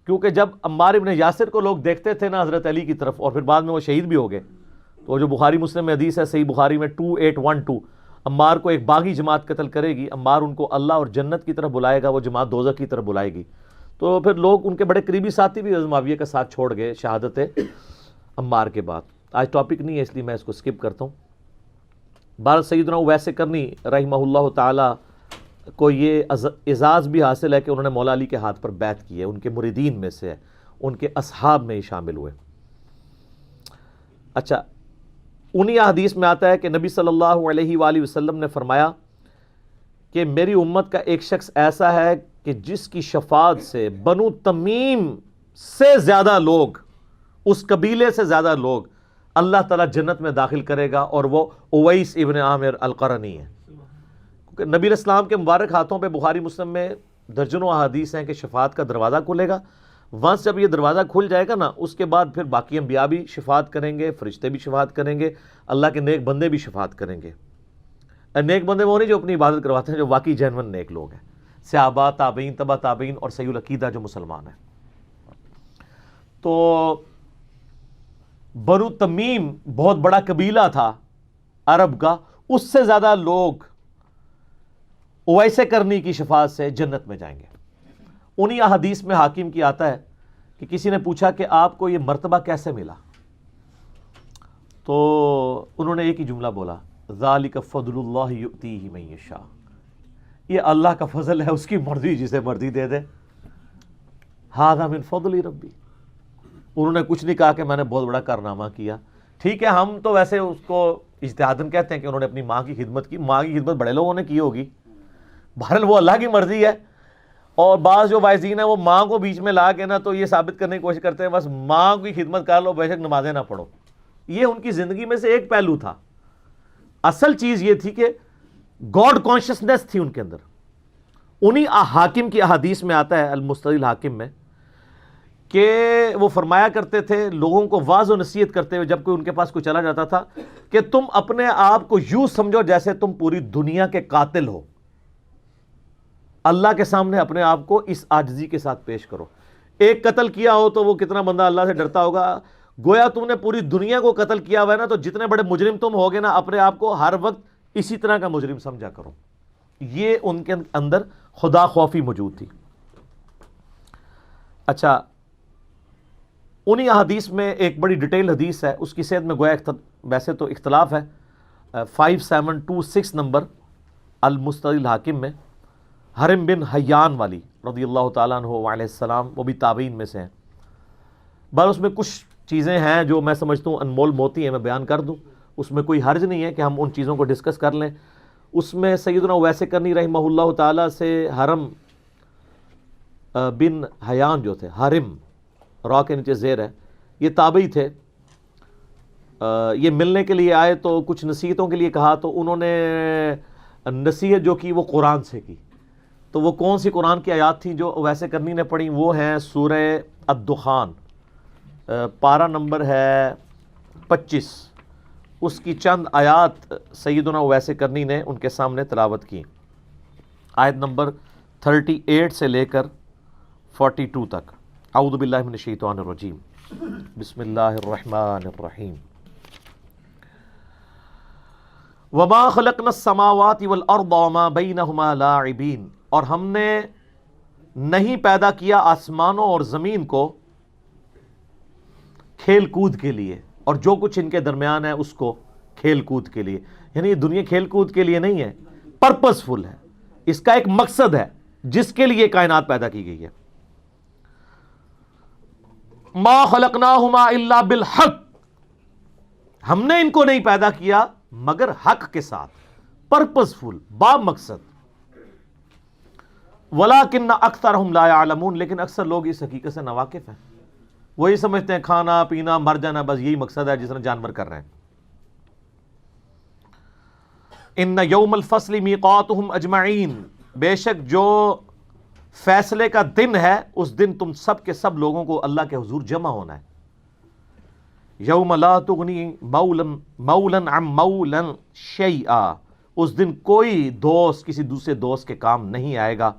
کیونکہ جب عمار ابن یاسر کو لوگ دیکھتے تھے نا حضرت علی کی طرف، اور پھر بعد میں وہ شہید بھی ہو گئے. تو جو بخاری مسلم میں حدیث ہے صحیح بخاری میں 2812، عمار کو ایک باغی جماعت قتل کرے گی، عمار ان کو اللہ اور جنت کی طرف بلائے گا، وہ جماعت دوزخ کی طرف بلائے گی. تو پھر لوگ ان کے بڑے قریبی ساتھی بھی حضرت معاویہ کا ساتھ چھوڑ گئے شہادت عمار کے بعد. آج ٹاپک نہیں ہے اس لیے میں اس کو سکپ کرتا ہوں. بہرحال سیدنا اویس کرنی رحمہ اللہ تعالی کو یہ اعزاز بھی حاصل ہے کہ انہوں نے مولا علی کے ہاتھ پر بیعت کی ہے، ان کے مریدین میں سے ہے، ان کے اصحاب میں ہی شامل ہوئے۔ اچھا، انہی حدیث میں آتا ہے کہ نبی صلی اللہ علیہ وآلہ وسلم نے فرمایا کہ میری امت کا ایک شخص ایسا ہے کہ جس کی شفاعت سے بنو تمیم سے زیادہ لوگ، اس قبیلے سے زیادہ لوگ اللہ تعالیٰ جنت میں داخل کرے گا، اور وہ اویس ابن عامر القرنی ہے۔ کیونکہ نبی علیہ السلام کے مبارک ہاتھوں پہ بخاری مسلم میں درجنوں احادیث ہیں کہ شفاعت کا دروازہ کھلے گا۔ ونس جب یہ دروازہ کھل جائے گا نا، اس کے بعد پھر باقی انبیاء بھی شفاعت کریں گے، فرشتے بھی شفاعت کریں گے، اللہ کے نیک بندے بھی شفاعت کریں گے۔ نیک بندے وہ نہیں جو اپنی عبادت کرواتے ہیں، جو واقعی جینون نیک لوگ ہیں، صحابہ، تابعین، تبع تابعین اور صحیح العقیدہ جو مسلمان ہیں۔ تو بنو تمیم بہت بڑا قبیلہ تھا عرب کا، اس سے زیادہ لوگ اویس کرنی کی شفاعت سے جنت میں جائیں گے۔ انہی احادیث میں حاکم کی آتا ہے کہ کسی نے پوچھا کہ آپ کو یہ مرتبہ کیسے ملا، تو انہوں نے ایک ہی جملہ بولا، ذالک فضل اللہ یؤتیہ من یشاء، یہ اللہ کا فضل ہے، اس کی مرضی جسے مرضی دے دے، ھذا من فضل ربی۔ انہوں نے کچھ نہیں کہا کہ میں نے بہت بڑا کارنامہ کیا۔ ٹھیک ہے، ہم تو ویسے اس کو اجتہاداً کہتے ہیں کہ انہوں نے اپنی ماں کی خدمت کی، ماں کی خدمت بڑے لوگوں نے کی ہوگی، بہرحال وہ اللہ کی مرضی ہے۔ اور بعض جو واعظین ہیں وہ ماں کو بیچ میں لا کے نا تو یہ ثابت کرنے کی کوشش کرتے ہیں بس ماں کی خدمت کر لو، بے شک نمازیں نہ پڑھو۔ یہ ان کی زندگی میں سے ایک پہلو تھا۔ اصل چیز یہ تھی کہ گاڈ کانشسنس تھی ان کے اندر۔ انہی حاکم کی احادیث میں آتا ہے المستدل حاکم میں کہ وہ فرمایا کرتے تھے لوگوں کو واعظ و نصیحت کرتے ہوئے جب کوئی ان کے پاس کوئی چلا جاتا تھا کہ تم اپنے آپ کو یوں سمجھو جیسے تم پوری دنیا کے قاتل ہو، اللہ کے سامنے اپنے آپ کو اس عاجزی کے ساتھ پیش کرو۔ ایک قتل کیا ہو تو وہ کتنا بندہ اللہ سے ڈرتا ہوگا، گویا تم نے پوری دنیا کو قتل کیا ہوا ہے نا، تو جتنے بڑے مجرم تم ہوگے نا اپنے آپ کو ہر وقت اسی طرح کا مجرم سمجھا کرو۔ یہ ان کے اندر خدا خوفی موجود تھی۔ اچھا، انہی احادیث میں ایک بڑی ڈیٹیل حدیث ہے، اس کی صحت میں گویا ویسے تو اختلاف ہے، 5726 نمبر المستدل حاکم میں، حرم بن حیان والی رضی اللہ تعالیٰ عنہ وعلیہ السلام، وہ بھی تابعین میں سے ہیں۔ بس اس میں کچھ چیزیں ہیں جو میں سمجھتا ہوں انمول موتی ہیں، میں بیان کر دوں، اس میں کوئی حرج نہیں ہے کہ ہم ان چیزوں کو ڈسکس کر لیں۔ اس میں سیدنا اویس کرنی رحمہ اللہ تعالیٰ سے حرم بن حیان جو تھے، حرم را کے نیچے زیر ہے، یہ تابعی تھے۔ یہ ملنے کے لیے آئے تو کچھ نصیحتوں کے لیے کہا، تو انہوں نے نصیحت جو کی وہ قرآن سے کی۔ تو وہ کون سی قرآن کی آیات تھیں جو اویس کرنی نے پڑھی؟ وہ ہیں سورہ الدخان، پارہ نمبر ہے 25، اس کی چند آیات سیدنا اویس کرنی نے ان کے سامنے تلاوت کی، آیت نمبر 38 سے لے کر 42 تک۔ اعوذ باللہ من الشیطان الرجیم، بسم اللہ الرحمن الرحیم۔ وما خلقنا السماوات والارض وما بینہما لاعبین، اور ہم نے نہیں پیدا کیا آسمانوں اور زمین کو کھیل کود کے لیے، اور جو کچھ ان کے درمیان ہے اس کو کھیل کود کے لیے، یعنی یہ دنیا کھیل کود کے لیے نہیں ہے، پرپس فل ہے، اس کا ایک مقصد ہے جس کے لیے کائنات پیدا کی گئی ہے۔ ما خلقناہما الا بالحق، ہم نے ان کو نہیں پیدا کیا مگر حق کے ساتھ، پرپس فل، با مقصد۔ وَلَٰكِنَّ أَكْثَرَهُمْ لَا يَعْلَمُونَ، لیکن اکثر لوگ اس حقیقت سے ناواقف ہیں، وہی سمجھتے ہیں کھانا پینا مر جانا بس یہی مقصد ہے جس طرح جانور کر رہے ہیں۔ إِنَّ يَوْمَ الْفَصْلِ مِيقَاتُهُمْ أَجْمَعِينَ، بے شک جو فیصلے کا دن ہے اس دن تم سب کے سب لوگوں کو اللہ کے حضور جمع ہونا ہے۔ یوم لا تغنی مولا عن مولا شیئا، اس دن کوئی دوست کسی دوسرے دوست کے کام نہیں آئے گا۔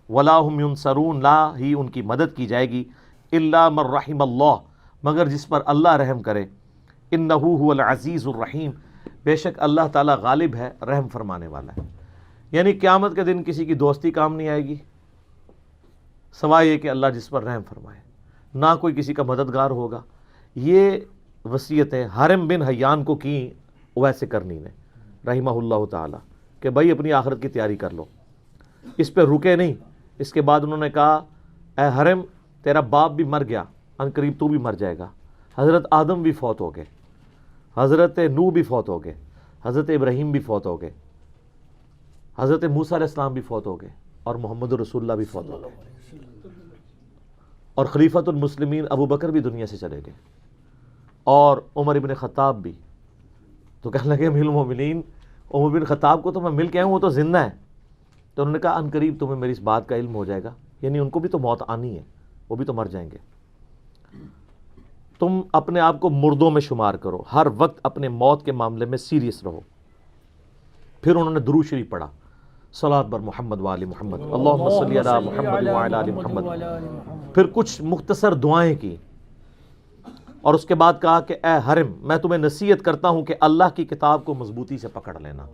ولا هم ينصرون، لا ہی ان کی مدد کی جائے گی، الا من رحم اللہ، مگر جس پر اللہ رحم کرے۔ انہ هو العزیز الرحیم، بے شک اللہ تعالیٰ غالب ہے، رحم فرمانے والا ہے۔ یعنی قیامت کے دن کسی کی دوستی کام نہیں آئے گی سوائے یہ کہ اللہ جس پر رحم فرمائے، نہ کوئی کسی کا مددگار ہوگا۔ یہ وصیتیں حرم بن حیان کو کی اویس کرنی نے رحمہ اللہ تعالی کہ بھائی اپنی آخرت کی تیاری کر لو۔ اس پہ رکے نہیں. اس کے بعد انہوں نے کہا اے حرم تیرا باپ بھی مر گیا, ان قریب تو بھی مر جائے گا. حضرت آدم بھی فوت ہو گئے, حضرت نوح بھی فوت ہو گئے, حضرت ابراہیم بھی فوت ہو گئے, حضرت موسیٰ علیہ السلام بھی فوت ہو گئے, اور محمد رسول اللہ بھی فوت ہو گئے, اور خلیفۃ المسلمین ابو بکر بھی دنیا سے چلے گئے, اور عمر ابن خطاب بھی. تو کہنے لگے امیر المومنین عمر بن خطاب کو تو میں مل کے آیا ہوں, وہ تو زندہ ہے. تو انہوں نے کہا ان قریب تمہیں میری اس بات کا علم ہو جائے گا, یعنی ان کو بھی تو موت آنی ہے, وہ بھی تو مر جائیں گے. تم اپنے آپ کو مردوں میں شمار کرو, ہر وقت اپنے موت کے معاملے میں سیریس رہو. پھر انہوں نے درود شریف پڑھا, صلاۃ بر محمد و آل محمد, اللہم صلی علی محمد و علی آل محمد. پھر کچھ مختصر دعائیں کی, اور اس کے بعد کہا کہ اے حرم میں تمہیں نصیحت کرتا ہوں کہ اللہ کی کتاب کو مضبوطی سے پکڑ لینا.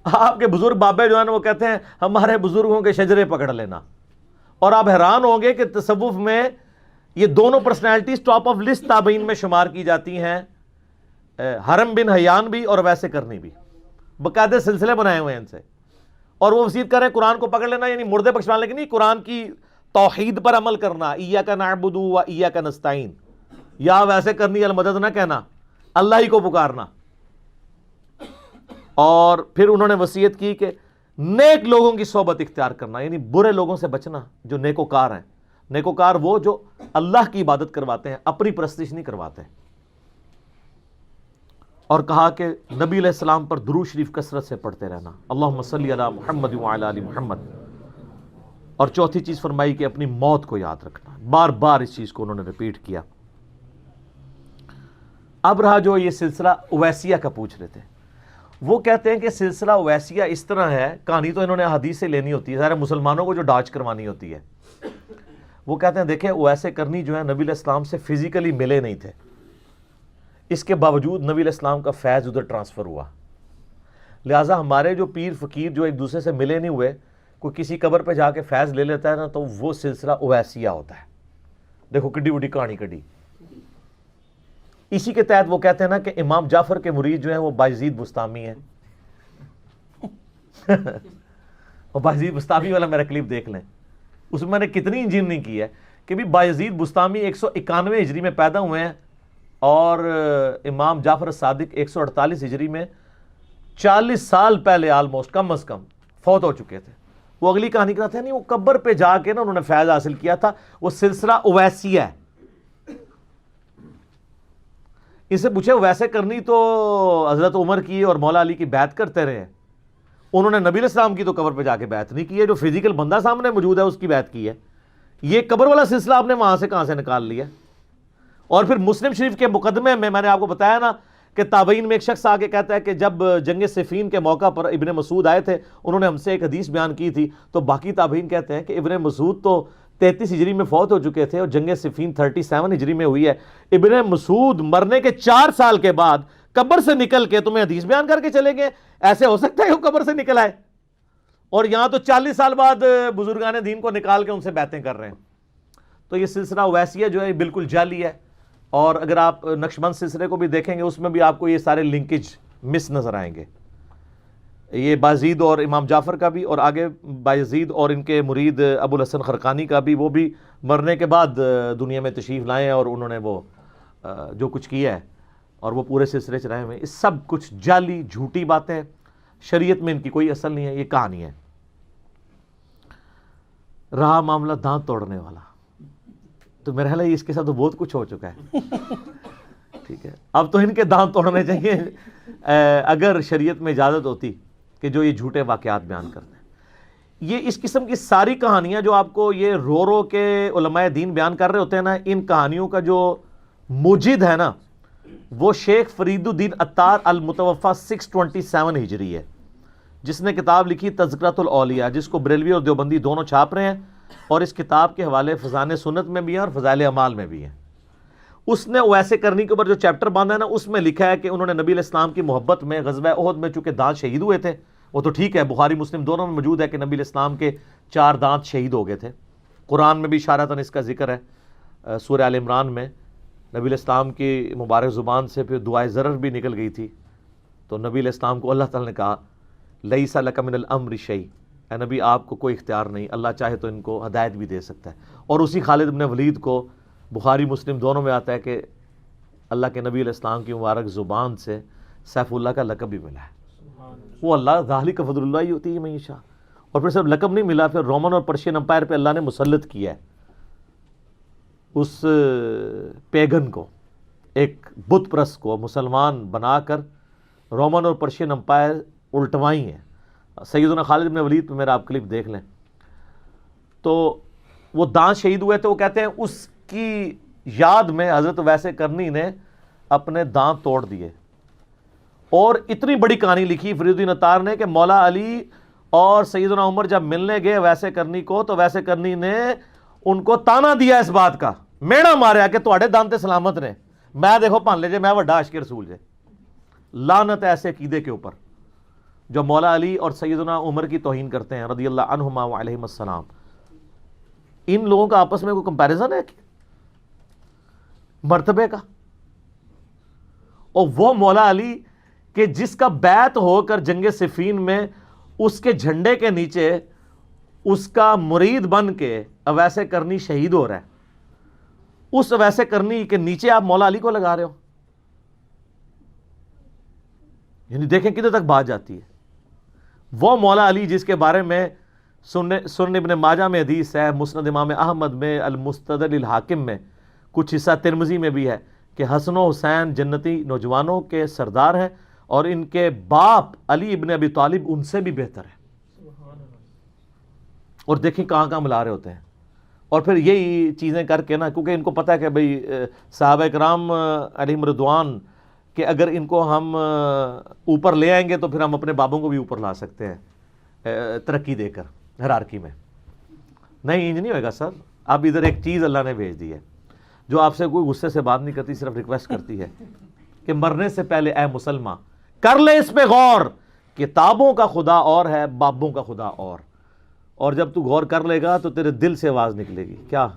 آپ کے بزرگ بابے جو ہیں وہ کہتے ہیں ہمارے بزرگوں کے شجرے پکڑ لینا. اور آپ حیران ہوں گے کہ تصوف میں یہ دونوں پرسنالٹیز ٹاپ آف لسٹ تابعین میں شمار کی جاتی ہیں, حرم بن حیان بھی اور ویسے کرنی بھی, باقاعدہ سلسلے بنائے ہوئے ہیں ان سے. اور وہ وصیت کر رہے ہیں قرآن کو پکڑ لینا, یعنی مردے بخشوانے کی نہیں, قرآن کی توحید پر عمل کرنا, ایاک نعبد و ایاک نستعین, یا ویسے کرنی المدد نہ کہنا, اللہ ہی کو پکارنا. اور پھر انہوں نے وصیت کی کہ نیک لوگوں کی صحبت اختیار کرنا, یعنی برے لوگوں سے بچنا جو نیکوکار ہیں. نیکوکار وہ جو اللہ کی عبادت کرواتے ہیں, اپنی پرستش نہیں کرواتے. اور کہا کہ نبی علیہ السلام پر درود شریف کثرت سے پڑھتے رہنا, اللہم صلی علی محمد و علی آل محمد. اور چوتھی چیز فرمائی کہ اپنی موت کو یاد رکھنا. بار بار اس چیز کو انہوں نے ریپیٹ کیا. اب رہا جو یہ سلسلہ اویسیہ کا پوچھ رہے تھے, وہ کہتے ہیں کہ سلسلہ اویسیہ اس طرح ہے, کہانی تو انہوں نے حدیث سے لینی ہوتی ہے, ظاہر مسلمانوں کو جو ڈاچ کروانی ہوتی ہے. وہ کہتے ہیں دیکھیں اویسے کرنی جو ہے نبی علیہ السلام سے فزیکلی ملے نہیں تھے, اس کے باوجود نبی علیہ السلام کا فیض ادھر ٹرانسفر ہوا. لہٰذا ہمارے جو پیر فقیر جو ایک دوسرے سے ملے نہیں ہوئے, کوئی کسی قبر پہ جا کے فیض لے لیتا ہے نا, تو وہ سلسلہ اویسیہ ہوتا ہے. دیکھو کڈی وڈی کہانی کڈی. اسی کے تحت وہ کہتے ہیں نا کہ امام جعفر کے مرید جو ہیں وہ بایزید بستامی ہیں. اور بایزید بستامی والا میرا کلپ دیکھ لیں, اس میں نے کتنی انجینئرنگ کی ہے کہ بھی بایزید بستامی 191 ہجری میں پیدا ہوئے ہیں, اور امام جعفر صادق 148 ہجری میں 40 سال پہلے آلموسٹ کم از کم فوت ہو چکے تھے. وہ اگلی کہانی کراتے ہیں نہیں, وہ قبر پہ جا کے نا انہوں نے فیض حاصل کیا تھا. وہ سلسلہ اویسیہ ہے. اس سے پوچھے ویسے کرنی تو حضرت عمر کی اور مولا علی کی بیعت کرتے رہے, انہوں نے نبی علیہ السلام کی تو قبر پہ جا کے بیعت نہیں کی ہے, جو فزیکل بندہ سامنے موجود ہے اس کی بیعت کی ہے. یہ قبر والا سلسلہ آپ نے وہاں سے کہاں سے نکال لیا. اور پھر مسلم شریف کے مقدمے میں نے آپ کو بتایا نا کہ تابعین میں ایک شخص آگے کہتا ہے کہ جب جنگ صفین کے موقع پر ابن مسعود آئے تھے, انہوں نے ہم سے ایک حدیث بیان کی تھی, تو باقی تابعین کہتے ہیں کہ ابن مسعود تو 33 ہجری میں فوت ہو چکے تھے, اور جنگ صفین 37 ہجری میں ہوئی ہے. ابن مسعود مرنے کے 4 سال کے بعد قبر سے نکل کے تمہیں حدیث بیان کر کے چلے گئے. ایسے ہو سکتا ہے کہ وہ قبر سے نکل آئے, اور یہاں تو 40 سال بعد بزرگان دین کو نکال کے ان سے باتیں کر رہے ہیں. تو یہ سلسلہ اویسیہ جو ہے بالکل جعلی ہے. اور اگر آپ نقشبند سلسلے کو بھی دیکھیں گے, اس میں بھی آپ کو یہ سارے لنکیج مس نظر آئیں گے. یہ بایزید اور امام جعفر کا بھی, اور آگے بایزید اور ان کے مرید ابو الحسن خرقانی کا بھی, وہ بھی مرنے کے بعد دنیا میں تشریف لائے, اور انہوں نے وہ جو کچھ کیا ہے اور وہ پورے سلسلے چلائے ہوئے. اس سب کچھ جعلی جھوٹی باتیں, شریعت میں ان کی کوئی اصل نہیں ہے, یہ کہانی ہے. رہا معاملہ دانت توڑنے والا, تو میرا خیال ہے اس کے ساتھ تو بہت کچھ ہو چکا ہے. ٹھیک ہے, اب تو ان کے دانت توڑنے چاہیے اگر شریعت میں اجازت ہوتی کہ جو یہ جھوٹے واقعات بیان کرتے ہیں. یہ اس قسم کی ساری کہانیاں جو آپ کو یہ رو رو کے علماء دین بیان کر رہے ہوتے ہیں نا, ان کہانیوں کا جو موجد ہے نا وہ شیخ فرید الدین عطار المتوفا 627 ہجری ہے, جس نے کتاب لکھی تذکرۃ الاولیاء, جس کو بریلوی اور دیوبندی دونوں چھاپ رہے ہیں, اور اس کتاب کے حوالے فضائل سنت میں بھی ہیں اور فضائل اعمال میں بھی ہیں. اس نے ویسے کرنی کے اوپر جو چیپٹر باندھا ہے نا, اس میں لکھا ہے کہ انہوں نے نبی علیہ السلام کی محبت میں غزوہ احد میں چونکہ دانت شہید ہوئے تھے, وہ تو ٹھیک ہے, بخاری مسلم دونوں میں موجود ہے کہ نبی علیہ السلام کے 4 دانت شہید ہو گئے تھے. قرآن میں بھی اشارتاً اس کا ذکر ہے, سورہ آل عمران میں نبی علیہ السلام کی مبارک زبان سے پھر دعائے ضرر بھی نکل گئی تھی, تو نبی علیہ السلام کو اللہ تعالیٰ نے کہا لیس لک من الامر شیء, اے نبی آپ کو کوئی اختیار نہیں، اللہ چاہے تو ان کو ہدایت بھی دے سکتا ہے. اور اسی خالد بن ولید کو بخاری مسلم دونوں میں آتا ہے کہ اللہ کے نبی علیہ السلام کی مبارک زبان سے سیف اللہ کا لقب بھی ملا ہے. وہ اللہ ذالک فضل اللہ یؤتی من یشاء. اور پھر صرف لقب نہیں ملا، پھر رومن اور پرشین امپائر پہ اللہ نے مسلط کیا ہے اس پیگن کو، ایک بت پرست کو مسلمان بنا کر رومن اور پرشین امپائر الٹوائی ہیں. سیدنا خالد بن ولید پہ میرا آپ کلپ دیکھ لیں. تو وہ دانت شہید ہوئے تھے، وہ کہتے ہیں اس کی یاد میں حضرت ویسے کرنی نے اپنے دانت توڑ دیے. اور اتنی بڑی کہانی لکھی فرید الدین عطار نے کہ مولا علی اور سیدنا عمر جب ملنے گئے ویسے کرنی کو، تو ویسے کرنی نے ان کو تانا دیا اس بات کا، میڑا ماریا کہ تواڈے دانت سلامت نے، میں دیکھو پان لے جے، میں وڈا عاشق رسول جے. لعنت ایسے عقیدے کے اوپر جو مولا علی اور سیدنا عمر کی توہین کرتے ہیں رضی اللہ عنہما وعلیہم السلام. ان لوگوں کا آپس میں کوئی کمپیریزن ہے مرتبے کا؟ اور وہ مولا علی کہ جس کا بیعت ہو کر جنگ صفین میں اس کے جھنڈے کے نیچے اس کا مرید بن کے اویسے کرنی شہید ہو رہا ہے، اس اویسے کرنی کے نیچے آپ مولا علی کو لگا رہے ہو. یعنی دیکھیں کدھر تک بات جاتی ہے. وہ مولا علی جس کے بارے میں سنن ابن ماجہ میں حدیث ہے، مسند امام احمد میں، المستدرک للحاکم میں، کچھ حصہ ترمذی میں بھی ہے کہ حسن و حسین جنتی نوجوانوں کے سردار ہیں اور ان کے باپ علی ابن ابی طالب ان سے بھی بہتر ہے. اور دیکھیں کہاں کہاں ملا رہے ہوتے ہیں. اور پھر یہی چیزیں کر کے نا، کیونکہ ان کو پتہ ہے کہ بھئی صحابہ کرام علیہم رضوان کہ اگر ان کو ہم اوپر لے آئیں گے تو پھر ہم اپنے بابوں کو بھی اوپر لا سکتے ہیں ترقی دے کر ہیرارکی میں. نہیں، انج نہیں ہوئے گا سر. اب ادھر ایک چیز اللہ نے بھیج دی ہے جو آپ سے کوئی غصے سے بات نہیں کرتی، صرف ریکویسٹ کرتی ہے کہ مرنے سے پہلے اے مسلمان کر لے اس پہ غور، کتابوں کا خدا اور ہے، بابوں کا خدا اور جب تو غور کر لے گا تو تیرے دل سے آواز نکلے گی کیا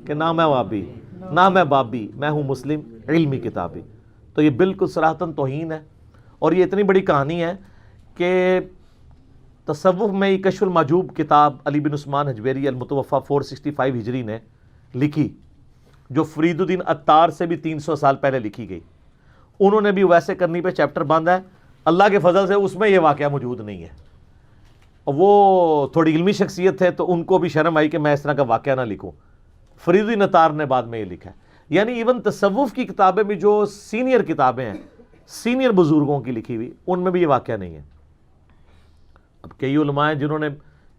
کہ نہ میں وابی نہ میں بابی، میں ہوں مسلم علمی کتابی. تو یہ بالکل صراحتاً توہین ہے. اور یہ اتنی بڑی کہانی ہے کہ تصوف میں یہ کشف المحجوب کتاب علی بن عثمان حجویری المتوفی 465 ہجری نے لکھی، جو فرید الدین عطار سے بھی 300 سال پہلے لکھی گئی. انہوں نے بھی ویسے کرنی پہ چیپٹر باندھا ہے. اللہ کے فضل سے اس میں یہ واقعہ موجود نہیں ہے. وہ تھوڑی علمی شخصیت ہے تو ان کو بھی شرم آئی کہ میں اس طرح کا واقعہ نہ لکھوں. فرید الدین عطار نے بعد میں یہ لکھا ہے. یعنی ایون تصوف کی کتابیں بھی جو سینئر کتابیں ہیں، سینئر بزرگوں کی لکھی ہوئی، ان میں بھی یہ واقعہ نہیں ہے. اب کئی علماء ہیں جنہوں نے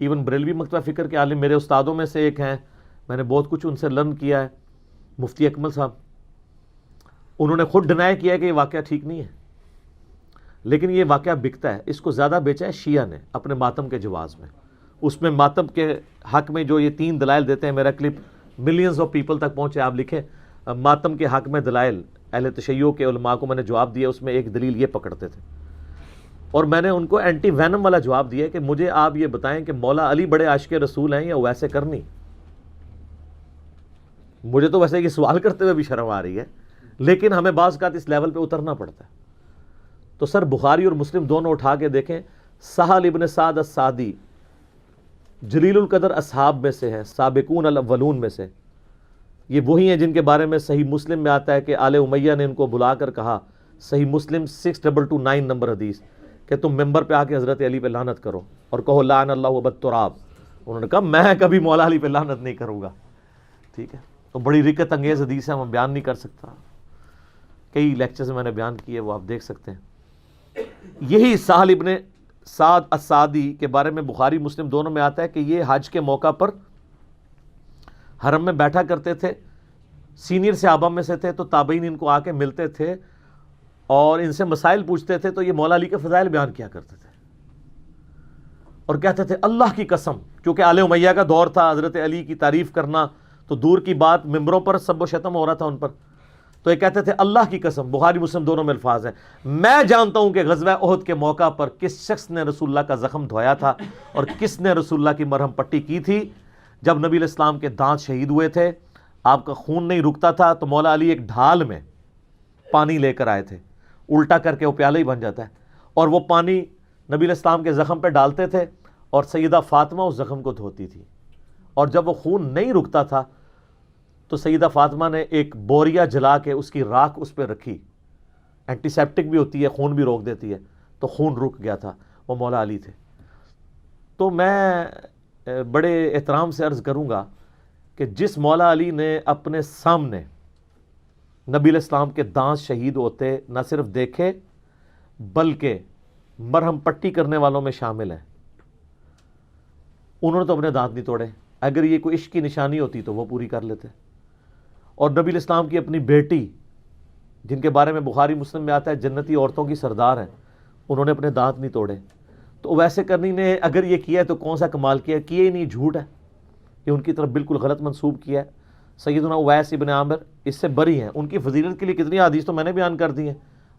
ایون بریلوی مکتبہ فکر کے عالم میرے استادوں میں سے ایک ہیں، میں نے بہت کچھ ان سے لرن کیا ہے، مفتی اکمل صاحب. انہوں نے خود ڈینائی کیا ہے کہ یہ واقعہ ٹھیک نہیں ہے، لیکن یہ واقعہ بکتا ہے. اس کو زیادہ بیچا ہے شیعہ نے اپنے ماتم کے جواز میں. اس میں ماتم کے حق میں جو یہ 3 دلائل دیتے ہیں، میرا کلپ ملینز آف پیپل تک پہنچے. آپ لکھیں ماتم کے حق میں دلائل، اہل تشیع کے علماء کو میں نے جواب دیا. اس میں ایک دلیل یہ پکڑتے تھے اور میں نے ان کو اینٹی وینم والا جواب دیا کہ مجھے آپ یہ بتائیں کہ مولا علی بڑے عاشق رسول ہیں یا ویسے کرنی. مجھے تو ویسے یہ سوال کرتے ہوئے بھی شرم آ رہی ہے، لیکن ہمیں بعض اوقات اس لیول پہ اترنا پڑتا ہے. تو سر بخاری اور مسلم دونوں اٹھا کے دیکھیں. سہل ابن سعد السعدی جلیل القدر اصحاب میں سے ہیں، سابقون الاولون میں سے. یہ وہی ہیں جن کے بارے میں صحیح مسلم میں آتا ہے کہ آل امیہ نے ان کو بلا کر کہا، صحیح مسلم 6229 نمبر حدیث، کہ تم ممبر پہ آ کے حضرت علی پہ لعنت کرو اور کہو لعن اللہ ابا التراب. انہوں نے کہا میں کبھی مولا علی پہ لعنت نہیں کروں گا. ٹھیک ہے، تو بڑی رکت انگیز حدیث ہے، میں بیان نہیں کر سکتا. کئی لیکچرز میں نے بیان کیے، وہ آپ دیکھ سکتے ہیں. یہی سہل ابن سعد السعدی کے بارے میں بخاری مسلم دونوں میں آتا ہے کہ یہ حج کے موقع پر حرم میں بیٹھا کرتے تھے. سینئر صحابہ میں سے تھے، تو تابعین ان کو آ کے ملتے تھے اور ان سے مسائل پوچھتے تھے. تو یہ مولا علی کے فضائل بیان کیا کرتے تھے اور کہتے تھے اللہ کی قسم، کیونکہ آل امیہ کا دور تھا، حضرت علی کی تعریف کرنا تو دور کی بات، ممبروں پر سب و شتم ہو رہا تھا ان پر. تو یہ کہتے تھے اللہ کی قسم، بخاری مسلم دونوں میں الفاظ ہیں، میں جانتا ہوں کہ غزوہ احد کے موقع پر کس شخص نے رسول اللہ کا زخم دھویا تھا اور کس نے رسول اللہ کی مرہم پٹی کی تھی. جب نبی علیہ السلام کے دانت شہید ہوئے تھے، آپ کا خون نہیں رکتا تھا، تو مولا علی ایک ڈھال میں پانی لے کر آئے تھے، الٹا کر کے وہ پیالہ ہی بن جاتا ہے، اور وہ پانی نبی علیہ السلام کے زخم پہ ڈالتے تھے اور سیدہ فاطمہ اس زخم کو دھوتی تھی، اور جب وہ خون نہیں رکتا تھا تو سیدہ فاطمہ نے ایک بوریا جلا کے اس کی راکھ اس پہ رکھی، اینٹی سیپٹک بھی ہوتی ہے، خون بھی روک دیتی ہے، تو خون رک گیا تھا، وہ مولا علی تھے۔ تو میں بڑے احترام سے عرض کروں گا کہ جس مولا علی نے اپنے سامنے نبی علیہ السلام کے دانت شہید ہوتے نہ صرف دیکھے بلکہ مرہم پٹی کرنے والوں میں شامل ہیں، انہوں نے تو اپنے دانت نہیں توڑے۔ اگر یہ کوئی عشق کی نشانی ہوتی تو وہ پوری کر لیتے۔ اور نبی علیہ السلام کی اپنی بیٹی، جن کے بارے میں بخاری مسلم میں آتا ہے جنتی عورتوں کی سردار ہیں، انہوں نے اپنے دانت نہیں توڑے۔ تو ویسے کرنی نے اگر یہ کیا ہے تو کون سا کمال کیا ہے؟ کیا ہی نہیں، جھوٹ ہے، یہ ان کی طرف بالکل غلط منسوب کیا ہے۔ سیدنا اویس ابن عامر اس سے بری ہیں، ان کی فضیلت کے لیے کتنی حدیث تو میں نے بیان کر دی ہیں۔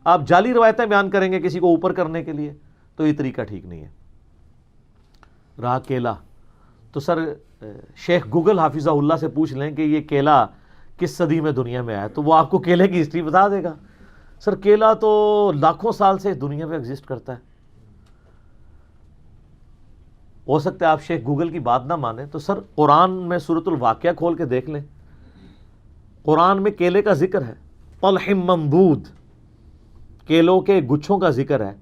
آپ جعلی روایتیں بیان کریں گے کسی کو اوپر کرنے کے لیے، تو یہ طریقہ ٹھیک نہیں ہے۔ رہا کیلا، تو سر شیخ گوگل حافظہ اللہ سے پوچھ لیں کہ یہ کیلا کس صدی میں دنیا میں آیا، تو وہ آپ کو کیلے کی ہسٹری بتا دے گا۔ سر کیلا تو لاکھوں سال سے دنیا میں ایگزسٹ کرتا ہے۔ ہو سکتا ہے آپ شیخ گوگل کی بات نہ مانیں، تو سر قرآن میں سورۃ الواقعہ کھول کے دیکھ لیں، قرآن میں کیلے کا ذکر ہے، طلح منضود، کیلوں کے گچھوں کا ذکر ہے،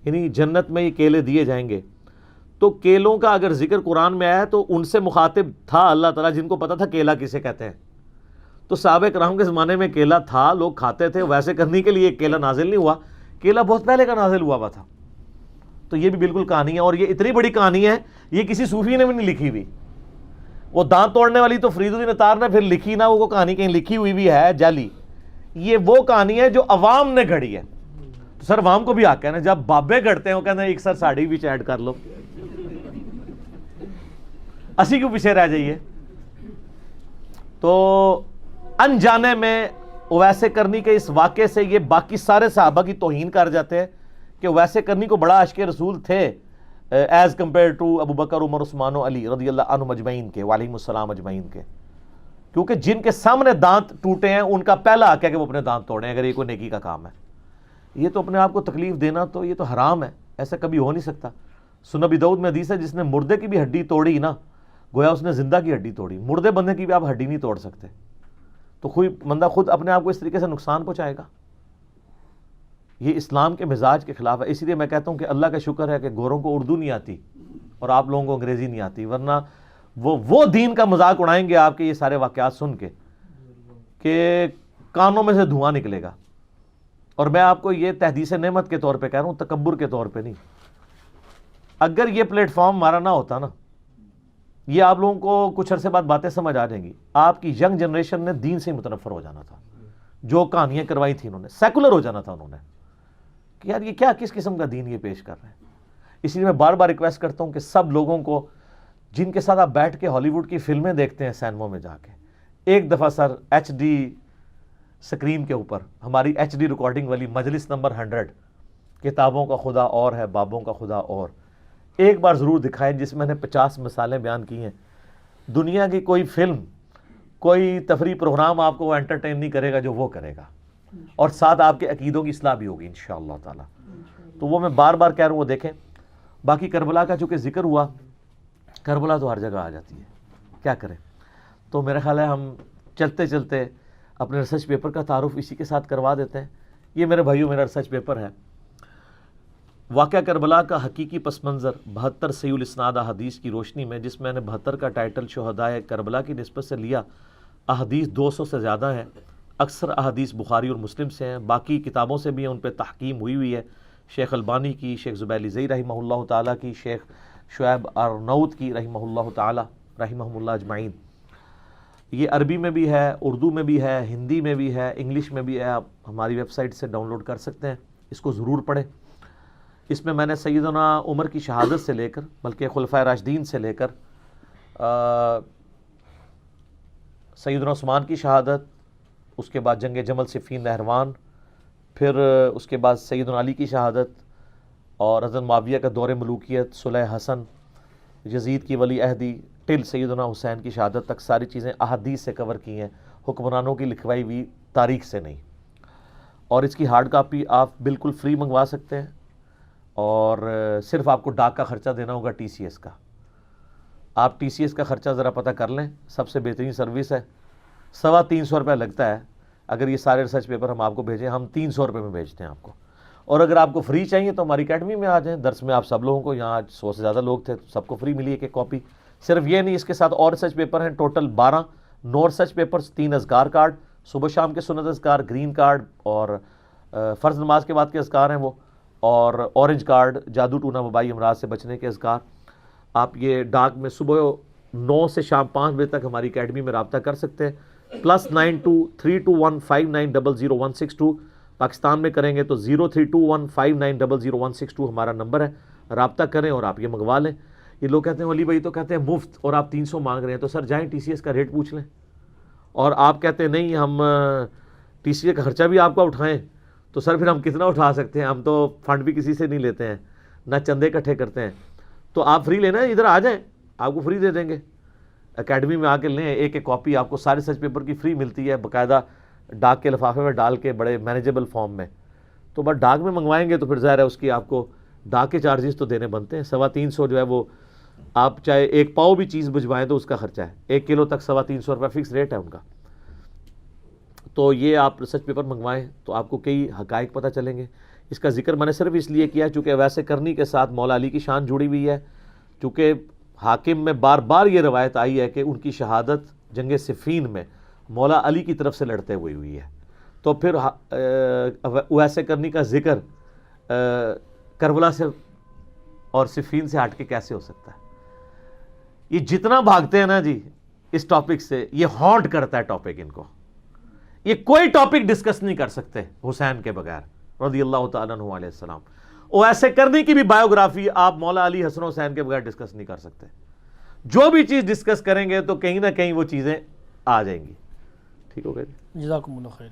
یعنی جنت میں یہ کیلے دیے جائیں گے۔ تو کیلوں کا اگر ذکر قرآن میں آیا تو ان سے مخاطب تھا اللہ تعالیٰ، جن کو پتا تھا کیلا کسے کہتے ہیں۔ تو صحابہ کرام کے زمانے میں کیلا تھا، لوگ کھاتے تھے، ویسے کرنے کے لیے کیلا نازل نہیں ہوا، کیلا بہت پہلے کا نازل ہوا تھا۔ تو یہ بھی بالکل کہانی ہے، اور یہ اتنی بڑی کہانی ہے یہ کسی صوفی نے بھی نہیں لکھی ہوئی۔ وہ دانت توڑنے والی تو فرید الدین اطار نے پھر لکھی نہ، وہ کہانی کہیں لکھی ہوئی بھی ہے جعلی، یہ وہ کہانی ہے جو عوام نے گھڑی ہے۔ تو سر عوام کو بھی حق ہے نا، جب بابے گھڑتے ہیں وہ کہتے ہیں ایک سر ساڑی بھی ایڈ کر لو، اسی کو پیچھے رہ جائیے۔ تو انجانے میں اویس کرنی کے اس واقعے سے یہ باقی سارے صحابہ کی توہین کر جاتے ہیں کہ اویس کرنی کو بڑا عاشق رسول تھے ایز کمپیئر ٹو ابو بکر، عمر، عثمان و علی رضی اللہ عنہم اجمعین کے، وعلیہم السلام اجمعین کے، کیونکہ جن کے سامنے دانت ٹوٹے ہیں ان کا پہلا حق ہے کہ وہ اپنے دانت توڑیں اگر یہ کوئی نیکی کا کام ہے۔ یہ تو اپنے آپ کو تکلیف دینا تو یہ تو حرام ہے، ایسا کبھی ہو نہیں سکتا۔ سنن ابی داؤد میں حدیث ہے جس نے مردے کی بھی ہڈی توڑی نا، گویا اس نے زندہ کی ہڈی توڑی، مردے بندے کی بھی آپ ہڈی نہیں توڑ سکتے، تو بندہ خود اپنے آپ کو اس طریقے سے نقصان پہنچائے گا۔ یہ اسلام کے مزاج کے خلاف ہے۔ اسی لیے میں کہتا ہوں کہ اللہ کا شکر ہے کہ گوروں کو اردو نہیں آتی اور آپ لوگوں کو انگریزی نہیں آتی، ورنہ وہ دین کا مذاق اڑائیں گے آپ کے یہ سارے واقعات سن کے کہ کانوں میں سے دھواں نکلے گا۔ اور میں آپ کو یہ تحدیث نعمت کے طور پہ کہہ رہا ہوں، تکبر کے طور پہ نہیں۔ اگر یہ پلیٹ فارم ہمارا نہ ہوتا نا، یہ آپ لوگوں کو کچھ عرصے بعد باتیں سمجھ آ جائیں گی، آپ کی ینگ جنریشن نے دین سے متنفر ہو جانا تھا، جو کہانیاں کروائی تھیں انہوں نے، سیکولر ہو جانا تھا انہوں نے کہ یار یہ کیا کس قسم کا دین یہ پیش کر رہے ہیں۔ اس لیے میں بار بار ریکویسٹ کرتا ہوں کہ سب لوگوں کو جن کے ساتھ آپ بیٹھ کے ہالی ووڈ کی فلمیں دیکھتے ہیں سینموں میں جا کے، ایک دفعہ سر ایچ ڈی سکرین کے اوپر ہماری ایچ ڈی ریکارڈنگ والی مجلس نمبر 100 کتابوں کا خدا اور ہے بابوں کا خدا اور، ایک بار ضرور دکھائیں، جس میں نے 50 مثالیں بیان کی ہیں۔ دنیا کی کوئی فلم، کوئی تفریح پروگرام آپ کو وہ انٹرٹین نہیں کرے گا جو وہ کرے گا، اور ساتھ آپ کے عقیدوں کی اصلاح بھی ہوگی انشاءاللہ تعالی۔ تو وہ میں بار بار کہہ رہا ہوں وہ دیکھیں۔ باقی کربلا کا چونکہ ذکر ہوا، کربلا تو ہر جگہ آ جاتی ہے، کیا کریں۔ تو میرا خیال ہے ہم چلتے چلتے اپنے ریسرچ پیپر کا تعارف اسی کے ساتھ کروا دیتے ہیں۔ یہ میرے بھائیوں میرا ریسرچ پیپر ہے، واقعہ کربلا کا حقیقی پس منظر 72 صحیح الاسناد احادیث کی روشنی میں، جس میں نے 72 کا ٹائٹل شہدائے کربلا کی نسبت سے لیا۔ احادیث 200 سے زیادہ ہیں، اکثر احادیث بخاری اور مسلم سے ہیں، باقی کتابوں سے بھی ہیں، ان پہ تحقیم ہوئی ہے، شیخ البانی کی، شیخ زبیل زئی رحمہ اللہ تعالیٰ کی، شیخ شعیب ارنوت کی رحمہ اللہ تعالیٰ، رحمہ اللہ اجمعین۔ یہ عربی میں بھی ہے، اردو میں بھی ہے، ہندی میں بھی ہے، انگلش میں بھی ہے، آپ ہماری ویب سائٹ سے ڈاؤن لوڈ کر سکتے ہیں، اس کو ضرور پڑھیں۔ اس میں نے سیدنا عمر کی شہادت سے لے کر، بلکہ خلفائے راشدین سے لے کر سیدنا عثمان کی شہادت، اس کے بعد جنگ جمل صفین نہروان، پھر اس کے بعد سیدنا علی کی شہادت، اور حضرت معاویہ کا دور ملوکیت، صلح حسن، یزید کی ولی عہدی، ٹل سیدنا حسین کی شہادت تک ساری چیزیں احادیث سے کور کی ہیں، حکمرانوں کی لکھوائی ہوئی تاریخ سے نہیں۔ اور اس کی ہارڈ کاپی آپ بالکل فری منگوا سکتے ہیں، اور صرف آپ کو ڈاک کا خرچہ دینا ہوگا ٹی سی ایس کا. آپ ٹی سی ایس کا خرچہ ذرا پتہ کر لیں, سب سے بہترین سروس ہے. 350 روپیہ لگتا ہے اگر یہ سارے ریسرچ پیپر ہم آپ کو بھیجیں, ہم 300 روپے میں بھیجتے ہیں آپ کو. اور اگر آپ کو فری چاہیے تو ہماری اکیڈمی میں آ جائیں, درس میں آپ سب لوگوں کو, یہاں 100 سے زیادہ لوگ تھے, سب کو فری ملی ایک کاپی. صرف یہ نہیں, اس کے ساتھ اور ریسرچ پیپر ہیں ٹوٹل 12, 9 ریسرچ پیپرز, 3 اذکار کارڈ, صبح شام کے سنت اذکار, گرین کارڈ اور فرض نماز کے بعد کے اذکار ہیں وہ, اور اورنج کارڈ, جادو ٹونا وبائی امراض سے بچنے کے اذکار. آپ یہ ڈاک میں صبح 9 سے شام 5 بجے تک ہماری اکیڈمی میں رابطہ کر سکتے ہیں. +923215900162 پاکستان میں کریں گے تو 032159000162 ہمارا نمبر ہے, رابطہ کریں اور آپ یہ منگوا لیں. یہ لوگ کہتے ہیں ولی بھائی تو کہتے ہیں مفت اور آپ 300 مانگ رہے ہیں, تو سر جائیں ٹی سی ایس کا ریٹ پوچھ لیں. اور آپ کہتے ہیں نہیں ہم ٹی سی ایس کا خرچہ بھی آپ کا اٹھائیں, تو سر پھر ہم کتنا اٹھا سکتے ہیں, ہم تو فنڈ بھی کسی سے نہیں لیتے ہیں, نہ چندے اکٹھے کرتے ہیں. تو آپ فری لینا ہے, ادھر آ جائیں, آپ کو فری دے دیں گے. اکیڈمی میں آ کے لیں, ایک کاپی آپ کو سارے سچ پیپر کی فری ملتی ہے, باقاعدہ ڈاک کے لفافے میں ڈال کے بڑے مینیجیبل فارم میں. تو بس ڈاک میں منگوائیں گے تو پھر ظاہر ہے اس کی آپ کو ڈاک کے چارجز تو دینے بنتے ہیں. 350 جو ہے وہ آپ چاہے 1 پاؤ بھی چیز بھجوائیں تو اس کا خرچہ ہے, 1 کلو تک 350 روپے فکس ریٹ ہے ان کا. تو یہ آپ ریسرچ پیپر منگوائیں تو آپ کو کئی حقائق پتہ چلیں گے. اس کا ذکر میں نے صرف اس لیے کیا چونکہ ویسے کرنی کے ساتھ مولا علی کی شان جڑی ہوئی ہے, چونکہ حاکم میں بار بار یہ روایت آئی ہے کہ ان کی شہادت جنگ صفین میں مولا علی کی طرف سے لڑتے ہوئے ہوئی ہے. تو پھر ویسے کرنی کا ذکر کربلا سے اور صفین سے ہٹ کے کیسے ہو سکتا ہے. یہ جتنا بھاگتے ہیں نا جی اس ٹاپک سے, یہ ہانٹ کرتا ہے ٹاپک ان کو. یہ کوئی ٹاپک ڈسکس نہیں کر سکتے حسین کے بغیر رضی اللہ تعالیٰ عنہ علیہ السلام. اور ایسے کرنے کی بھی بایوگرافی آپ مولا علی حسن حسین کے بغیر ڈسکس نہیں کر سکتے. جو بھی چیز ڈسکس کریں گے تو کہیں نہ کہیں وہ چیزیں آ جائیں گی. ٹھیک ہو گیا جی, جزاکم اللہ خیر.